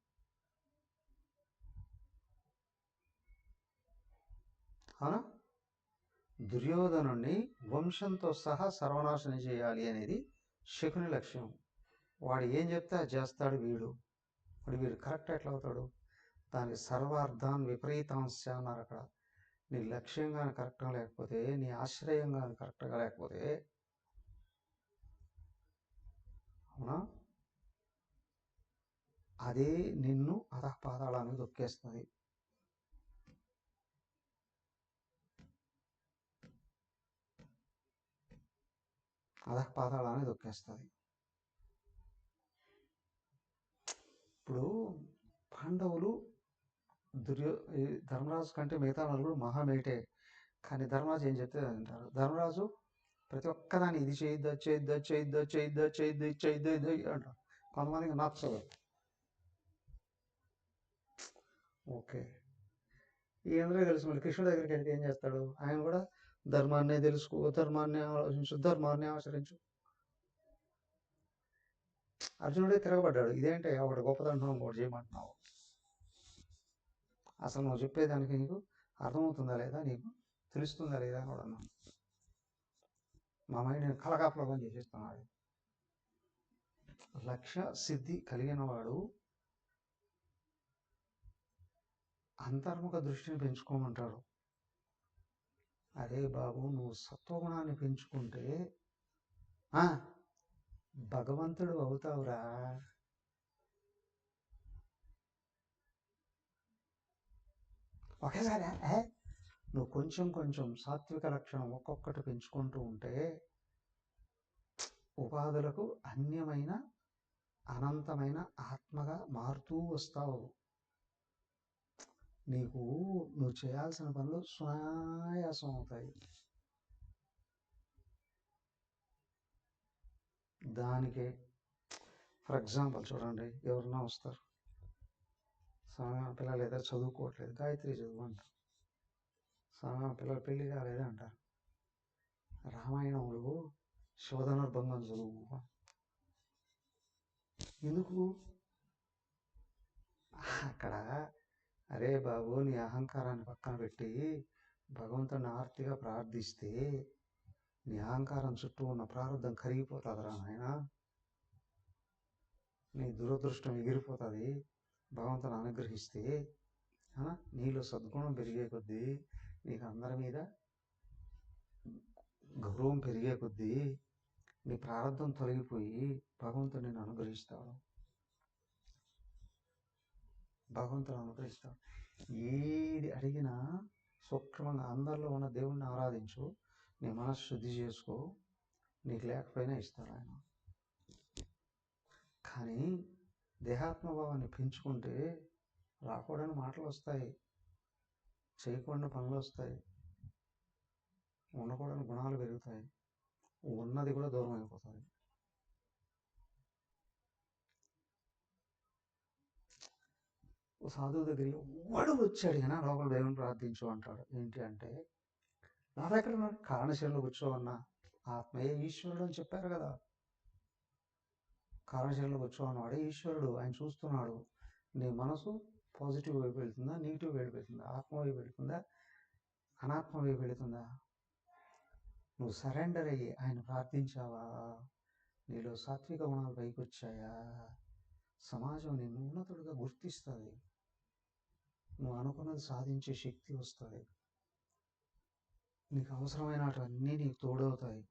అవునా? దుర్యోధనుని వంశంతో సహా సర్వనాశనం చేయాలి అనేది శకుని లక్ష్యం. వాడు ఏం చెప్తే అది చేస్తాడు వీడు. వీడు కరెక్ట్ ఎట్లా అవుతాడు? దానికి సర్వార్థాన్ విపరీతాంశ అన్నారు అక్కడ. నీ లక్ష్యం కానీ కరెక్ట్గా లేకపోతే, నీ ఆశ్రయం కానీ కరెక్ట్గా లేకపోతే, అవునా, అదే నిన్ను అధపాతాళానికి దొక్కేస్తుంది. అధపాతాళానికి దొక్కేస్తుంది. ఇప్పుడు పాండవులు ధర్మరాజు కంటే మిగతా నలుగురు మహామేటే. కానీ ధర్మరాజు ఏం చెప్తే అంటారు. ధర్మరాజు ప్రతి ఒక్కదాన్ని ఇది చేయొద్దు, చేయొద్దు, చేయొద్దు, చేయొద్దు, చేయొద్దు, చేయొద్దు ఇది అంటారు. కొంతమందికి నచ్చదు. ఓకే, ఈ అందరూ కలిసి మళ్ళీ కృష్ణుడి దగ్గరికి వెళ్తే ఏం చేస్తాడు? ఆయన కూడా ధర్మాన్ని తెలుసుకో, ధర్మాన్ని ఆలోచించు, ధర్మాన్ని ఆచరించు. అర్జునుడే తిరగబడ్డాడు. ఇదేంటే ఒకటి గొప్పదంటున్నావు, ఇంకోటి చేయమంటున్నావు. అసలు నువ్వు చెప్పేదానికి నీకు అర్థమవుతుందా లేదా, నీకు తెలుస్తుందా లేదా అని కూడా అన్నాను. మా మైండ్ నేను కలకాపలకం చేసేస్తున్నాడు. లక్ష్య సిద్ధి కలిగిన వాడు అంతర్ముఖ దృష్టిని పెంచుకోమంటాడు. అరే బాబు, నువ్వు సత్వగుణాన్ని పెంచుకుంటే భగవంతుడు అవుతావురా. ఒకేసారి నువ్వు కొంచెం కొంచెం సాత్విక లక్షణం ఒక్కొక్కటి పెంచుకుంటూ ఉంటే ఉపాధులకు అన్యమైన అనంతమైన ఆత్మగా మారుతూ వస్తావు. నీకు నువ్వు చేయాల్సిన పనులు సునాయాసం అవుతాయి. దానికే ఫర్ ఎగ్జాంపుల్ చూడండి, ఎవరన్నా వస్తారు, పిల్లలు ఏదో చదువుకోవట్లేదు, గాయత్రి చదువు అంటారు. పిల్లలు పెళ్లి కాలేదు అంటారు. రామాయణంలో శోధనర్భంగం చదువు. ఎందుకు? అక్కడ అరే బాబు, నీ అహంకారాన్ని పక్కన పెట్టి భగవంతుని ఆర్తిగా ప్రార్థిస్తే నీ అహంకారం చుట్టూ ఉన్న ప్రారంధం కరిగిపోతుందిరా నాయన. నీ దురదృష్టం ఎగిరిపోతుంది భగవంతుని అనుగ్రహిస్తే. నీలో సద్గుణం పెరిగే కొద్దీ, నీకు అందరి మీద గౌరవం పెరిగే కొద్దీ నీ ప్రారంధం తొలగిపోయి భగవంతుడు నిన్ను అనుగ్రహిస్తాడు. ఏది అడిగినా సూక్ష్మంగా అందరిలో ఉన్న దేవుణ్ణి ఆరాధించు, నీ మనసు శుద్ధి చేసుకో, నీకు లేకపోయినా ఇస్తాడు ఆయన. కానీ దేహాత్మభావాన్ని పెంచుకుంటే రాకూడని మాటలు వస్తాయి, చేయకూడని పనులు వస్తాయి, ఉండకూడని గుణాలు పెరుగుతాయి, ఉన్నది కూడా దూరం అయిపోతుంది. సాధువు దగ్గర ఎవడు వచ్చాడు కానీ లోపల దేవుని ప్రార్థించు అంటాడు. ఏంటి అంటే, నా దగ్గర కారణశీలంలో కూర్చోవన్నా, ఆత్మయే ఈశ్వరుడు అని చెప్పారు కదా. కారణశీలంలో కూర్చోవన్నవాడే ఈశ్వరుడు. ఆయన చూస్తున్నాడు. నీ మనసు పాజిటివ్ వైపు వెళుతుందా, నెగిటివ్ వైపు వెళుతుందా, ఆత్మ వైపు వెళుతుందా, అనాత్మ వైపు వెళుతుందా? నువ్వు సరెండర్ అయ్యి ఆయన ప్రార్థించావా? నీలో సాత్విక గుణాలు పైకి వచ్చాయా? సమాజం నిన్ను ఉన్నతుడిగా గుర్తిస్తుంది. నువ్వు అనుకున్నది సాధించే శక్తి వస్తుంది. నీకు అవసరమైనటువన్నీ నీకు తోడవుతాయి.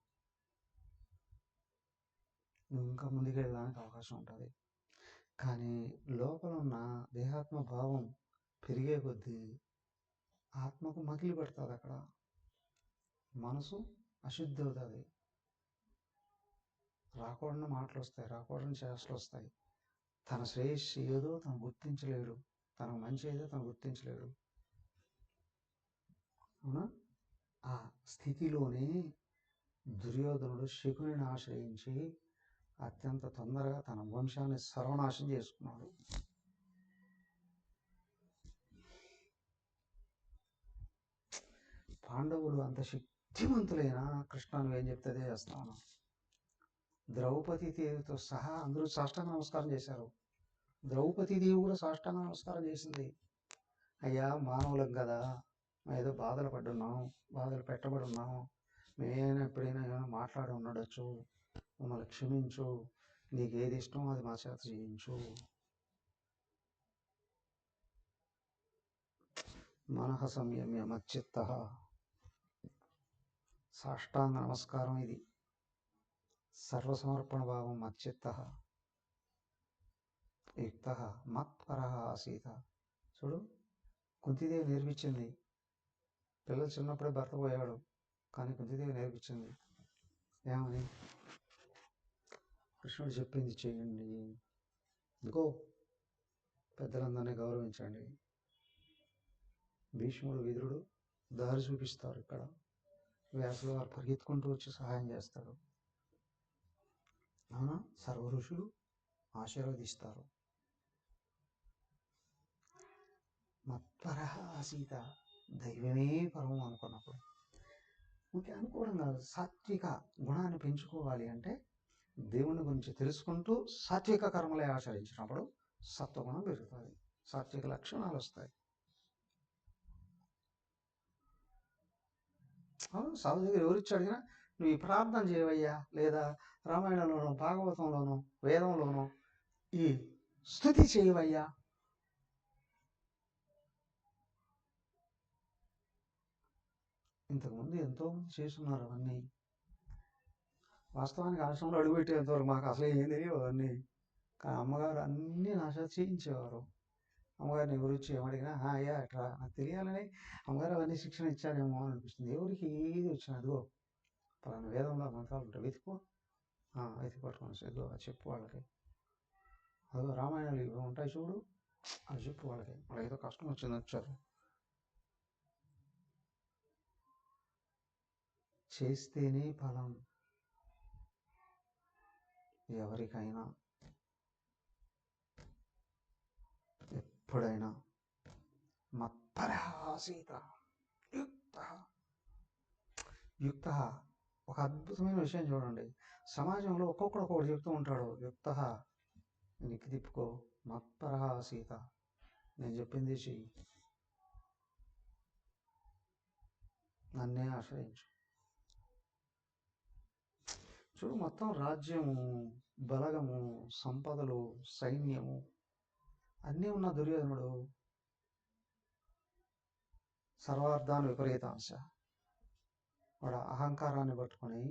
నువ్వు ఇంకా ముందుకెళ్ళడానికి అవకాశం ఉంటుంది. కానీ లోపల ఉన్న దేహాత్మ భావం పెరిగే కొద్దీ ఆత్మకు మకిలి పెడుతుంది. అక్కడ మనసు అశుద్ధి అవుతుంది. రాకూడని మాటలు వస్తాయి, రాకూడని చేష్టలు వస్తాయి. తన శ్రేయస్సు ఏదో తను గుర్తించలేడు, తనకు మంచి ఏదో తను గుర్తించలేడు. అవునా? ఆ స్థితిలోనే దుర్యోధనుడు శకునిని ఆశ్రయించి అత్యంత తొందరగా తన వంశాన్ని సర్వనాశనం చేసుకున్నాడు. పాండవులు అంత శక్తివంతులైన కృష్ణ నువ్వేం చెప్తే చేస్తాను. ద్రౌపదీదేవితో సహా అందరూ సాష్టాంగ నమస్కారం చేశారు. ద్రౌపదీదేవి కూడా సాష్టాంగ నమస్కారం చేసింది. అయ్యా, మానవులం కదా, ఏదో బాధలు పడున్నాం, బాధలు పెట్టబడి ఉన్నాం, మేమైనా ఎప్పుడైనా ఏమైనా మాట్లాడి ఉండొచ్చు, మమ్మల్ని క్షమించు, నీకు ఏది ఇష్టమో అది మా చేత చేయించు. మనః సంయమ్య మచ్చిత్తః. సాష్టాంగ నమస్కారం ఇది. సర్వసమర్పణ భావం మచ్చిత్తః యుక్తః మత్పరః ఆసీత. చూడు, కుంతీదేవి నేర్పించింది. పిల్లలు చిన్నప్పుడే భర్త పోయాడు, కానీ కుంతీదేవి నేర్పించింది ఏమని? కృష్ణుడు చెప్పింది చేయండి, ఇంకో పెద్దలందరినీ గౌరవించండి. భీష్ముడు విదురుడు దారి చూపిస్తారు. ఇక్కడ వ్యాసులు వారు పరిగెత్తుకుంటూ వచ్చి సహాయం చేస్తాడు. అవునా? సర్వ ఋషులు ఆశీర్వదిస్తారు. మత్పరః ఆసీత, దైవమే పరమం అనుకున్నప్పుడు. ఇంకే అనుకోవడం కాదు, సాత్విక గుణాన్ని పెంచుకోవాలి అంటే దేవుని గురించి తెలుసుకుంటూ సాత్విక కర్మలే ఆచరించినప్పుడు సత్వగుణం పెరుగుతుంది, సాత్విక లక్షణాలు వస్తాయి. సాధు దగ్గర ఎవరిచ్చి అడిగినా నువ్వు ఈ ప్రార్థన చేయవయ్యా, లేదా రామాయణంలోనో భాగవతంలోనో వేదంలోనో ఈ స్తుతి చేయవయ్యా. ఇంతకుముందు ఎంతోమంది చేస్తున్నారు అవన్నీ. వాస్తవానికి ఆశ్రమంలో అడుగుపెట్టేంతవరకు మాకు అసలు ఏం తెలియవు అవన్నీ. కానీ అమ్మగారు అన్నీ నా చేత చేయించేవారు. అమ్మగారిని గురించి ఏమడిగినా అయ్యా అట్లా నాకు తెలియాలని అమ్మగారు అవన్నీ శిక్షణ ఇచ్చారేమో అని అనిపిస్తుంది. ఎవరికి ఏది వచ్చిన అదిగో పలానా వేదంలో మంత్రాలు ఉంటాయి, వెతుకో, వెతికి పట్టుకొని ఇదిగో చెప్పు వాళ్ళకి. అదిగో రామాయణాలు ఇవి ఉంటాయి చూడు, అది చెప్పు వాళ్ళకి. వాళ్ళకి ఏదో కష్టం వచ్చింది వచ్చారు. చేస్తేనే ఫలం ఎవరికైనా, ఎప్పుడైనా. మత్పరః ఆసీత యుక్తః. యుక్తః ఒక అద్భుతమైన విషయం చూడండి. సమాజంలో ఒక్కొక్కడు ఒక్కొక్కటి చెప్తూ ఉంటాడు. యుక్తః నీకు తిప్పుకో, మత్పరః ఆసీత నేను చెప్పింది చెయ్యి, నన్నే ఆశ్రయించు. చూడు, మొత్తం రాజ్యము, బలగము, సంపదలు, సైన్యము అన్నీ ఉన్న దుర్యోధనుడు సర్వార్థాన్ని విపరీతాంశ. వాడు అహంకారాన్ని పట్టుకొని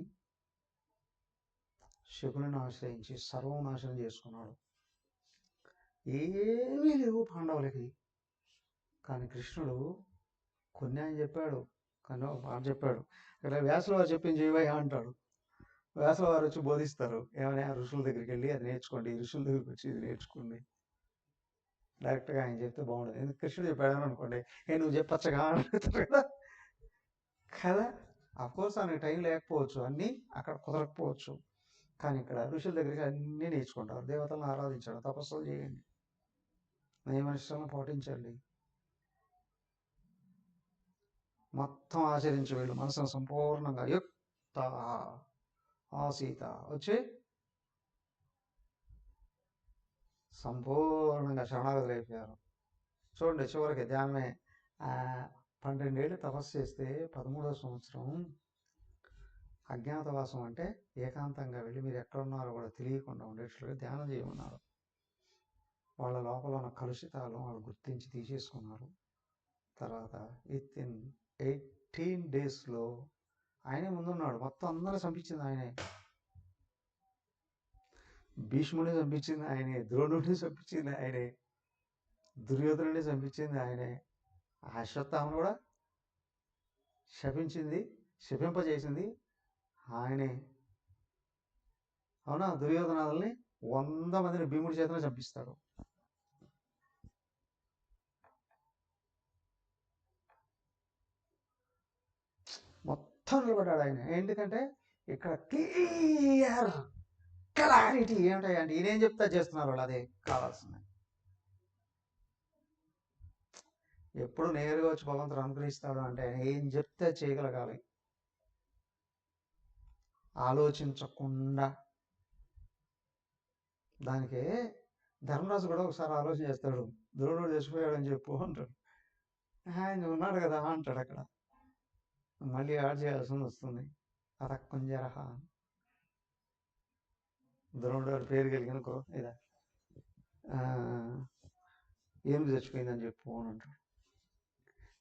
శకుని ఆశ్రయించి సర్వం నాశనం చేసుకున్నాడు. ఏమీ లేవు పాండవులకి. కానీ కృష్ణుడు కొన్ని ఆయన చెప్పాడు, కానీ ఒక మాట చెప్పాడు. ఇక్కడ వ్యాసుల వారు చెప్పింది చేయవయ్యా అంటాడు. వ్యాసుల వారు వచ్చి బోధిస్తారు, ఏమైనా ఋషుల దగ్గరికి వెళ్ళి అది నేర్చుకోండి, ఋషుల దగ్గరికి వచ్చి ఇది నేర్చుకోండి. డైరెక్ట్గా ఆయన చెప్తే బాగుండదు. ఎందుకు కృష్ణుడు చెప్పాడని అనుకోండి, నువ్వు చెప్పచ్చగా అడుగుతారు కదా. కదా, అఫ్కోర్స్ ఆయనకి టైం లేకపోవచ్చు, అన్నీ అక్కడ కుదరకపోవచ్చు. కానీ ఇక్కడ ఋషుల దగ్గరికి అన్నీ నేర్చుకుంటారు. దేవతలను ఆరాధించండి, తపస్సులు చేయండి, నియమనిష్టలను పాటించండి, మొత్తం ఆచరించి వీళ్ళు మనసును సంపూర్ణంగా యుక్త ఆసీత వచ్చి సంపూర్ణంగా శరణాగతులు అయిపోయారు. చూడండి, చివరికి ధ్యానమే 12 ఏళ్ళు తపస్సు చేస్తే 13వ సంవత్సరం అజ్ఞాతవాసం, అంటే ఏకాంతంగా వెళ్ళి మీరు ఎక్కడున్నారో కూడా తెలియకుండా ఉండేట్లుగా ధ్యానం చేయమన్నారు. వాళ్ళ లోపల ఉన్న కలుషితాలను వాళ్ళు గుర్తించి తీసేసుకున్నారు. తర్వాత విత్ ఇన్ 18 డేస్లో ఆయనే ముందున్నాడు. మొత్తం అందరూ చంపించింది ఆయనే. భీష్ముడిని చంపించింది ఆయనే, ద్రోణుడిని చంపించింది ఆయనే, దుర్యోధనుడిని చంపించింది ఆయనే, అశ్వత్థామను కూడా శపింపజేసింది ఆయనే. అవునా? దుర్యోధనాలని 100 మందిని భీముడి చేతనే చంపిస్తాడు. మొత్తం నిలబడ్డాడు ఆయన. ఎందుకంటే ఇక్కడ క్లారిటీ ఏమిటాయంటే ఈయనేం చెప్తా చేస్తున్నారు వాళ్ళు, అదే కావాల్సింది. ఎప్పుడు నేరుగా వచ్చి భగవంతుడు అనుగ్రహిస్తాడు అంటే ఆయన ఏం చెప్తే చేయగలగాలి, ఆలోచించకుండా. దానికే ధర్మరాజు కూడా ఒకసారి ఆలోచన చేస్తాడు, ద్రోణుడు చచ్చిపోయాడని చెప్పు అంటాడు. ఆయన ఉన్నాడు కదా అంటాడు. అక్కడ మళ్ళీ యాడ్ చేయాల్సింది వస్తుంది, అతక్కుంజరహ. ద్రోణుడు వాడి పేరు కలిగిన ఇదా ఏం చచ్చిపోయిందని చెప్పు అని అంటాడు.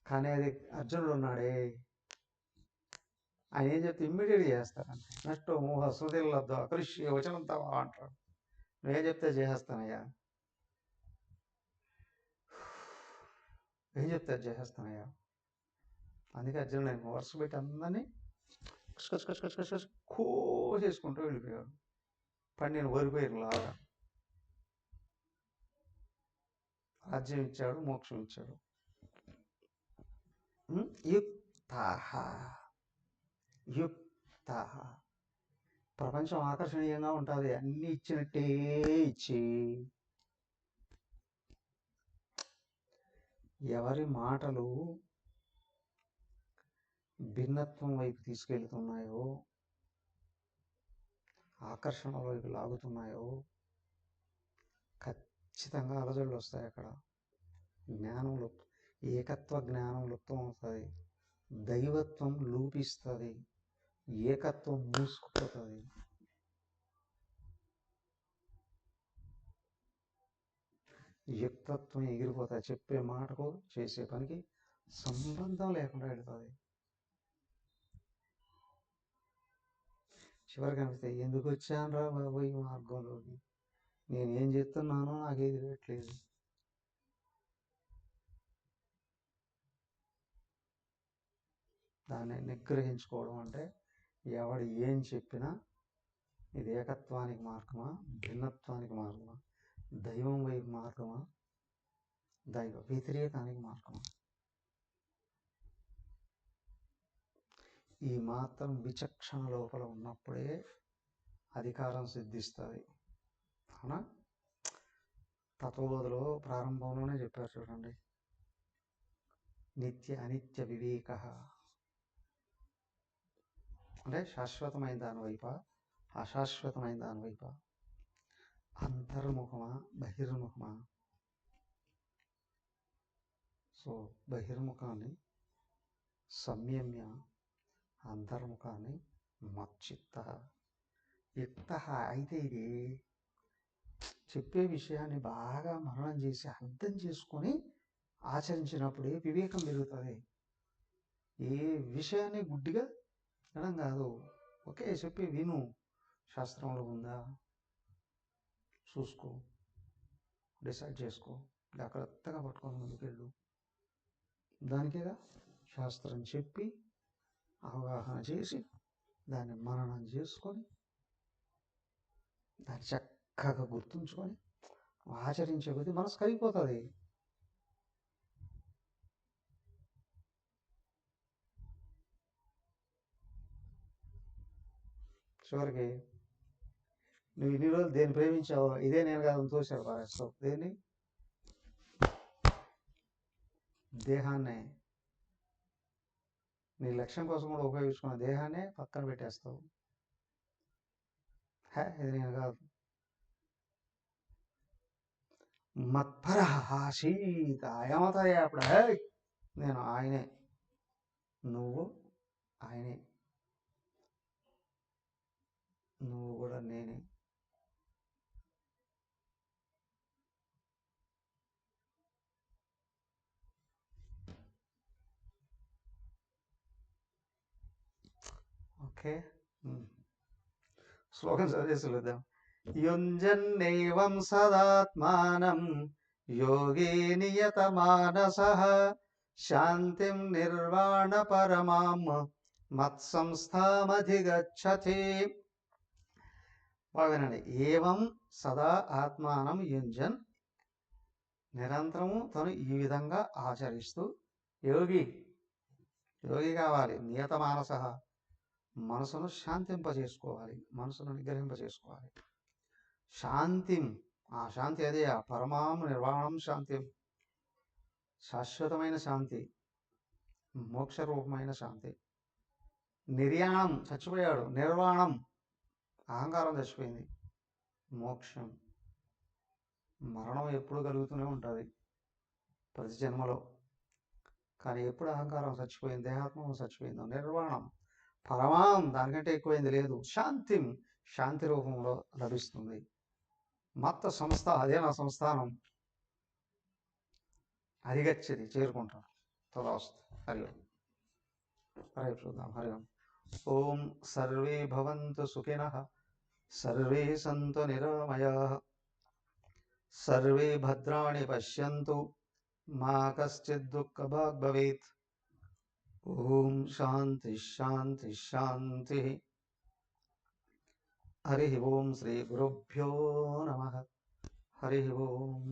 కానీ అది అర్జునుడు ఉన్నాడే, ఆయన ఏం చెప్తే ఇమ్మీడియట్గా చేస్తారంట. నష్టో మోహ సుధిల్లద్దు అకృష్య వచనంతావా అంటాడు. నువ్వేం చెప్తే చేసేస్తానయ్యా, ఏం చెప్తే చేసేస్తానయ్యా. అందుకే అర్జునుడు నేను వరుస పెట్టి అందరినీ చేసుకుంటూ వెళ్ళిపోయాడు. పండిన వరిపోయారు లాగా. రాజ్యం ఇచ్చాడు, మోక్షం ఇచ్చాడు. యుక్త ప్రపంచం ఆకర్షణీయంగా ఉంటుంది, అన్ని ఇచ్చినట్టే ఇచ్చి ఎవరి మాటలు భిన్నత్వం వైపు తీసుకెళ్తున్నాయో, ఆకర్షణ వైపు లాగుతున్నాయో ఖచ్చితంగా అలజడులు వస్తాయి. అక్కడ జ్ఞానం ఏకత్వ జ్ఞానం లుప్తం అవుతుంది, దైవత్వం లూపిస్తుంది, ఏకత్వం మూసుకుపోతుంది. యుక్తత్వం ఎగిరిపోతాయి. చెప్పే మాటకు చేసే పనికి సంబంధం లేకుండా వెళ్తుంది. చివరికి అనిపిస్తే ఎందుకు వచ్చాను రా బాబు ఈ మార్గంలోకి, నేనేం చెప్తున్నానో నాకేది తెలియట్లేదు. దాన్ని నిగ్రహించుకోవడం అంటే ఎవడు ఏం చెప్పినా ఇది ఏకత్వానికి మార్గమా, భిన్నత్వానికి మార్గమా, దైవం వైపు మార్గమా, దైవ వ్యతిరేకానికి మార్గమా. ఈ మాత్రం విచక్షణ లోపల ఉన్నప్పుడే అధికారం సిద్ధిస్తుంది. అవునా? తత్వబోధలో ప్రారంభంలోనే చెప్పారు చూడండి, నిత్య అనిత్య వివేక అంటే శాశ్వతమైన దాని వైపా, అశాశ్వతమైన దాని వైపా, అంతర్ముఖమా బహిర్ముఖమా. సో బహిర్ముఖాన్ని సంయమ్య, అంతర్ముఖాన్ని మచ్చిత్త యుక్త. అయితే ఇది చెప్పే విషయాన్ని బాగా మననం చేసి అర్థం చేసుకొని ఆచరించినప్పుడే వివేకం పెరుగుతుంది. ఏ విషయాన్ని గుడ్డిగా వినడం కాదు, ఓకే చెప్పి విను, శాస్త్రంలో ఉందా చూసుకో, డిసైడ్ చేసుకో, జాగ్రత్తగా పట్టుకొని ముందుకెళ్ళు. దానికేగా శాస్త్రం చెప్పి అవగాహన చేసి దాన్ని మననం చేసుకొని దాన్ని చక్కగా గుర్తుంచుకొని ఆచరించే కొద్దీ మనసు కరిగిపోతుంది. చివరికి నువ్వు ఇన్ని రోజులు దేన్ని ప్రేమించావో ఇదే నేను కాదని తోసాడు పారేస్తావు. దేన్ని? దేహాన్నే. నీ లక్ష్యం కోసం కూడా ఉపయోగించుకున్న దేహాన్నే పక్కన పెట్టేస్తావు. ఇది నేను కాదు. మత్పర ఆశీత ఏమవుతాయి అప్పుడు, నేను ఆయనే, నువ్వు ఆయనే, నువ్వు కూడా నేనే. ఓకే. శ్లోకం చదివేసి వెళ్దాం. యుంజన్నేవం సదాత్మానం యోగి నియతమానసః శాంతిం నిర్వాణ పరమాం మత్సంస్థామధిగచ్చతి. బాగానండి. ఏవం సదా ఆత్మానం యుంజన్, నిరంతరము తను ఈ విధంగా ఆచరిస్తూ యోగి కావాలి. నియత మానస, మనసును శాంతింపజేసుకోవాలి, మనసును నిగ్రహింపజేసుకోవాలి. శాంతిం, ఆ శాంతి అదే, ఆ పరమాం నిర్వాణం శాంతిం, శాశ్వతమైన శాంతి, మోక్షరూపమైన శాంతి. నిర్యాణం, చచ్చిపోయాడు. నిర్వాణం, అహంకారం చచ్చిపోయింది. మోక్షం, మరణం ఎప్పుడు కలుగుతూనే ఉంటుంది ప్రతి జన్మలో. కానీ ఎప్పుడు అహంకారం చచ్చిపోయింది, దేహాత్మం చచ్చిపోయిందో, నిర్వాణం, పరమాం, దానికంటే ఎక్కువైంది లేదు. శాంతిం, శాంతి రూపంలో లభిస్తుంది. మత్త సంస్థ, అదే నా సంస్థానం, అధిగచ్చది, చేరుకుంటాను. తదాస్తు. హరి ఓం. హరి చూద్దాం. హరి ఓం. ఓం సర్వే భవంతు సుఖినః, సర్వే సంతు నిరామయాః, సర్వే భద్రాణి పశ్యంతు, మా కశ్చిద్ దుఃఖభాగ్ భవేత్. ఓం శాంతి శాంతి శాంతి. హరి ఓం. శ్రీ గురుభ్యో నమః. హరి ఓం.